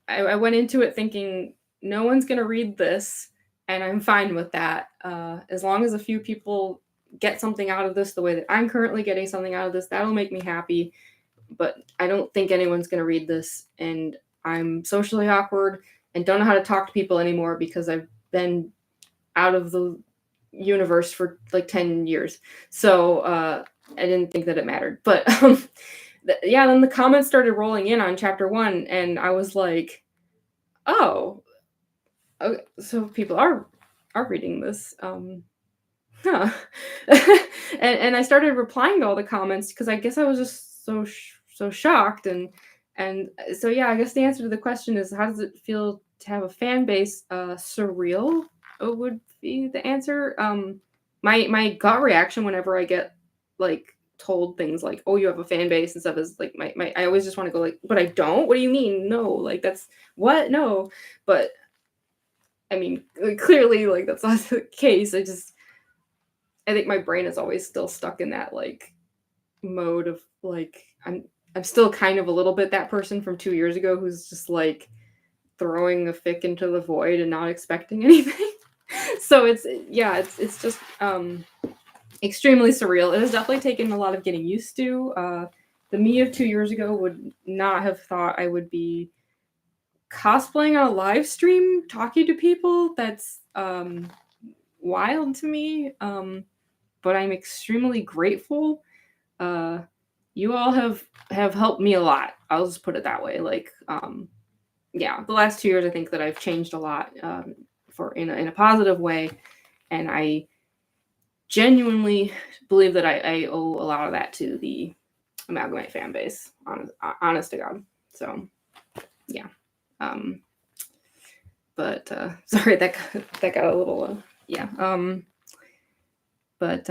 I went into it thinking no one's gonna read this, and I'm fine with that. As long as a few people get something out of this the way that I'm currently getting something out of this, that'll make me happy. But I don't think anyone's going to read this, and I'm socially awkward and don't know how to talk to people anymore because I've been out of the universe for like 10 years. So I didn't think that it mattered. But yeah, then the comments started rolling in on chapter 1, and I was like, oh, okay, so people are reading this. Huh. And I started replying to all the comments because I guess I was just so shocked, and And so yeah, I guess the answer to the question is, how does it feel to have a fan base? Surreal would be the answer. My gut reaction whenever I get like told things like, "Oh, you have a fan base" and stuff is like my I always just want to go like, "But I don't. What do you mean? No, like that's what? No." But I mean, like, clearly, like that's not the case. I think my brain is always still stuck in that like mode of like I'm still kind of a little bit that person from 2 years ago who's just like throwing a fic into the void and not expecting anything. So it's just extremely surreal. It has definitely taken a lot of getting used to. The me of 2 years ago would not have thought I would be cosplaying on a live stream, talking to people. That's wild to me. But I'm extremely grateful. Uh, you all have helped me a lot. I'll just put it that way. Like, yeah, the last 2 years, I think that I've changed a lot for in a positive way, and I genuinely believe that I owe a lot of that to the Amalgamate fan base. Honest to God. So, yeah. But sorry, that got a little yeah. But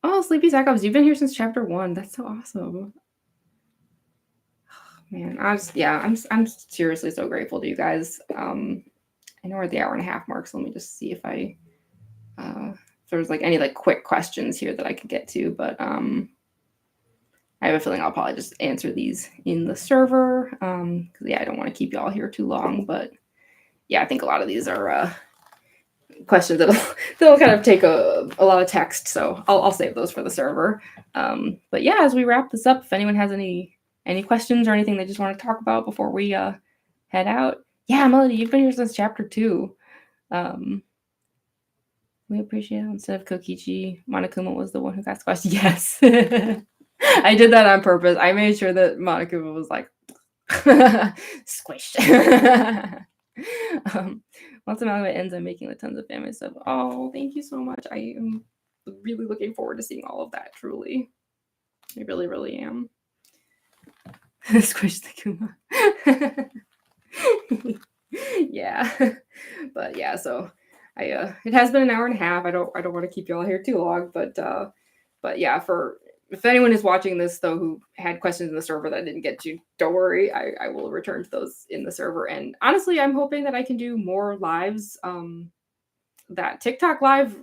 oh, Sleepy Saccops, you've been here since chapter 1. That's so awesome. Oh, man, I'm seriously so grateful to you guys. I know we're at the 1.5 hour mark, so let me just see if if there's like any like quick questions here that I could get to, but I have a feeling I'll probably just answer these in the server. Because yeah, I don't want to keep y'all here too long, but yeah, I think a lot of these are questions that'll kind of take a lot of text, so I'll save those for the server. But yeah, as we wrap this up, if anyone has any questions or anything they just want to talk about before we head out. Yeah, Melody, you've been here since chapter 2. We appreciate it. Instead of Kokichi, Monokuma was the one who got squashed. Yes. I did that on purpose. I made sure that Monokuma was like squished. Once Amalgamate ends, I'm making like tons of family stuff. Oh, thank you so much. I am really looking forward to seeing all of that, truly. I really, really am. Squish the Kuma. Yeah. But yeah, so it has been 1.5 hours. I don't want to keep y'all here too long, but yeah, if anyone is watching this though who had questions in the server that I didn't get to, don't worry, I will return to those in the server. And honestly, I'm hoping that I can do more lives. That TikTok live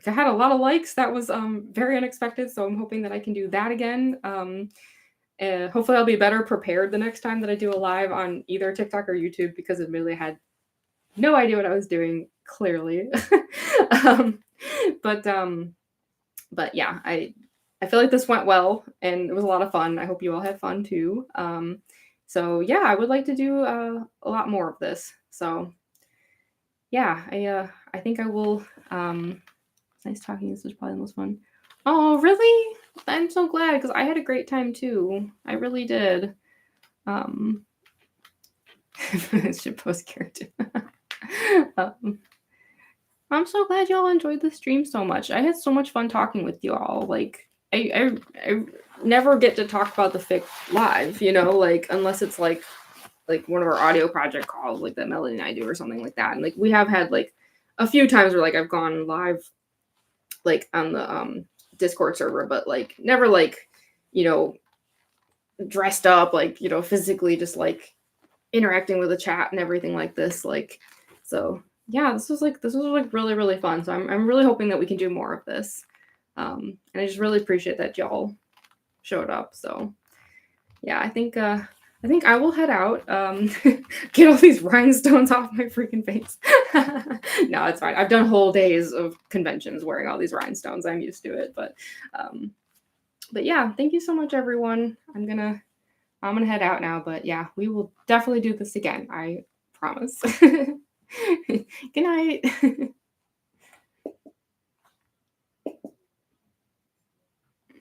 had a lot of likes. That was very unexpected, so I'm hoping that I can do that again. Hopefully I'll be better prepared the next time that I do a live on either TikTok or YouTube, because admittedly I had no idea what I was doing, clearly. But yeah, I feel like this went well and it was a lot of fun. I hope you all had fun too. So yeah, I would like to do a lot more of this. So yeah, I think I will. It's nice talking. This was probably the most fun. Oh, really? I'm so glad, because I had a great time too. I really did. Should post character. I'm so glad y'all enjoyed the stream so much. I had so much fun talking with you all. Like, I never get to talk about the fic live, like unless it's like one of our audio project calls, like that Melody and I do or something like that. And like we have had like a few times where like I've gone live like on the Discord server, but like never like, dressed up, like, physically just like interacting with the chat and everything like this. Like, so yeah, this was like really, really fun. So I'm really hoping that we can do more of this. And I just really appreciate that y'all showed up. So yeah, I think I will head out. Get all these rhinestones off my freaking face. No, it's fine. I've done whole days of conventions wearing all these rhinestones. I'm used to it. But yeah, thank you so much, everyone. I'm gonna head out now. But yeah, we will definitely do this again. I promise. Good night.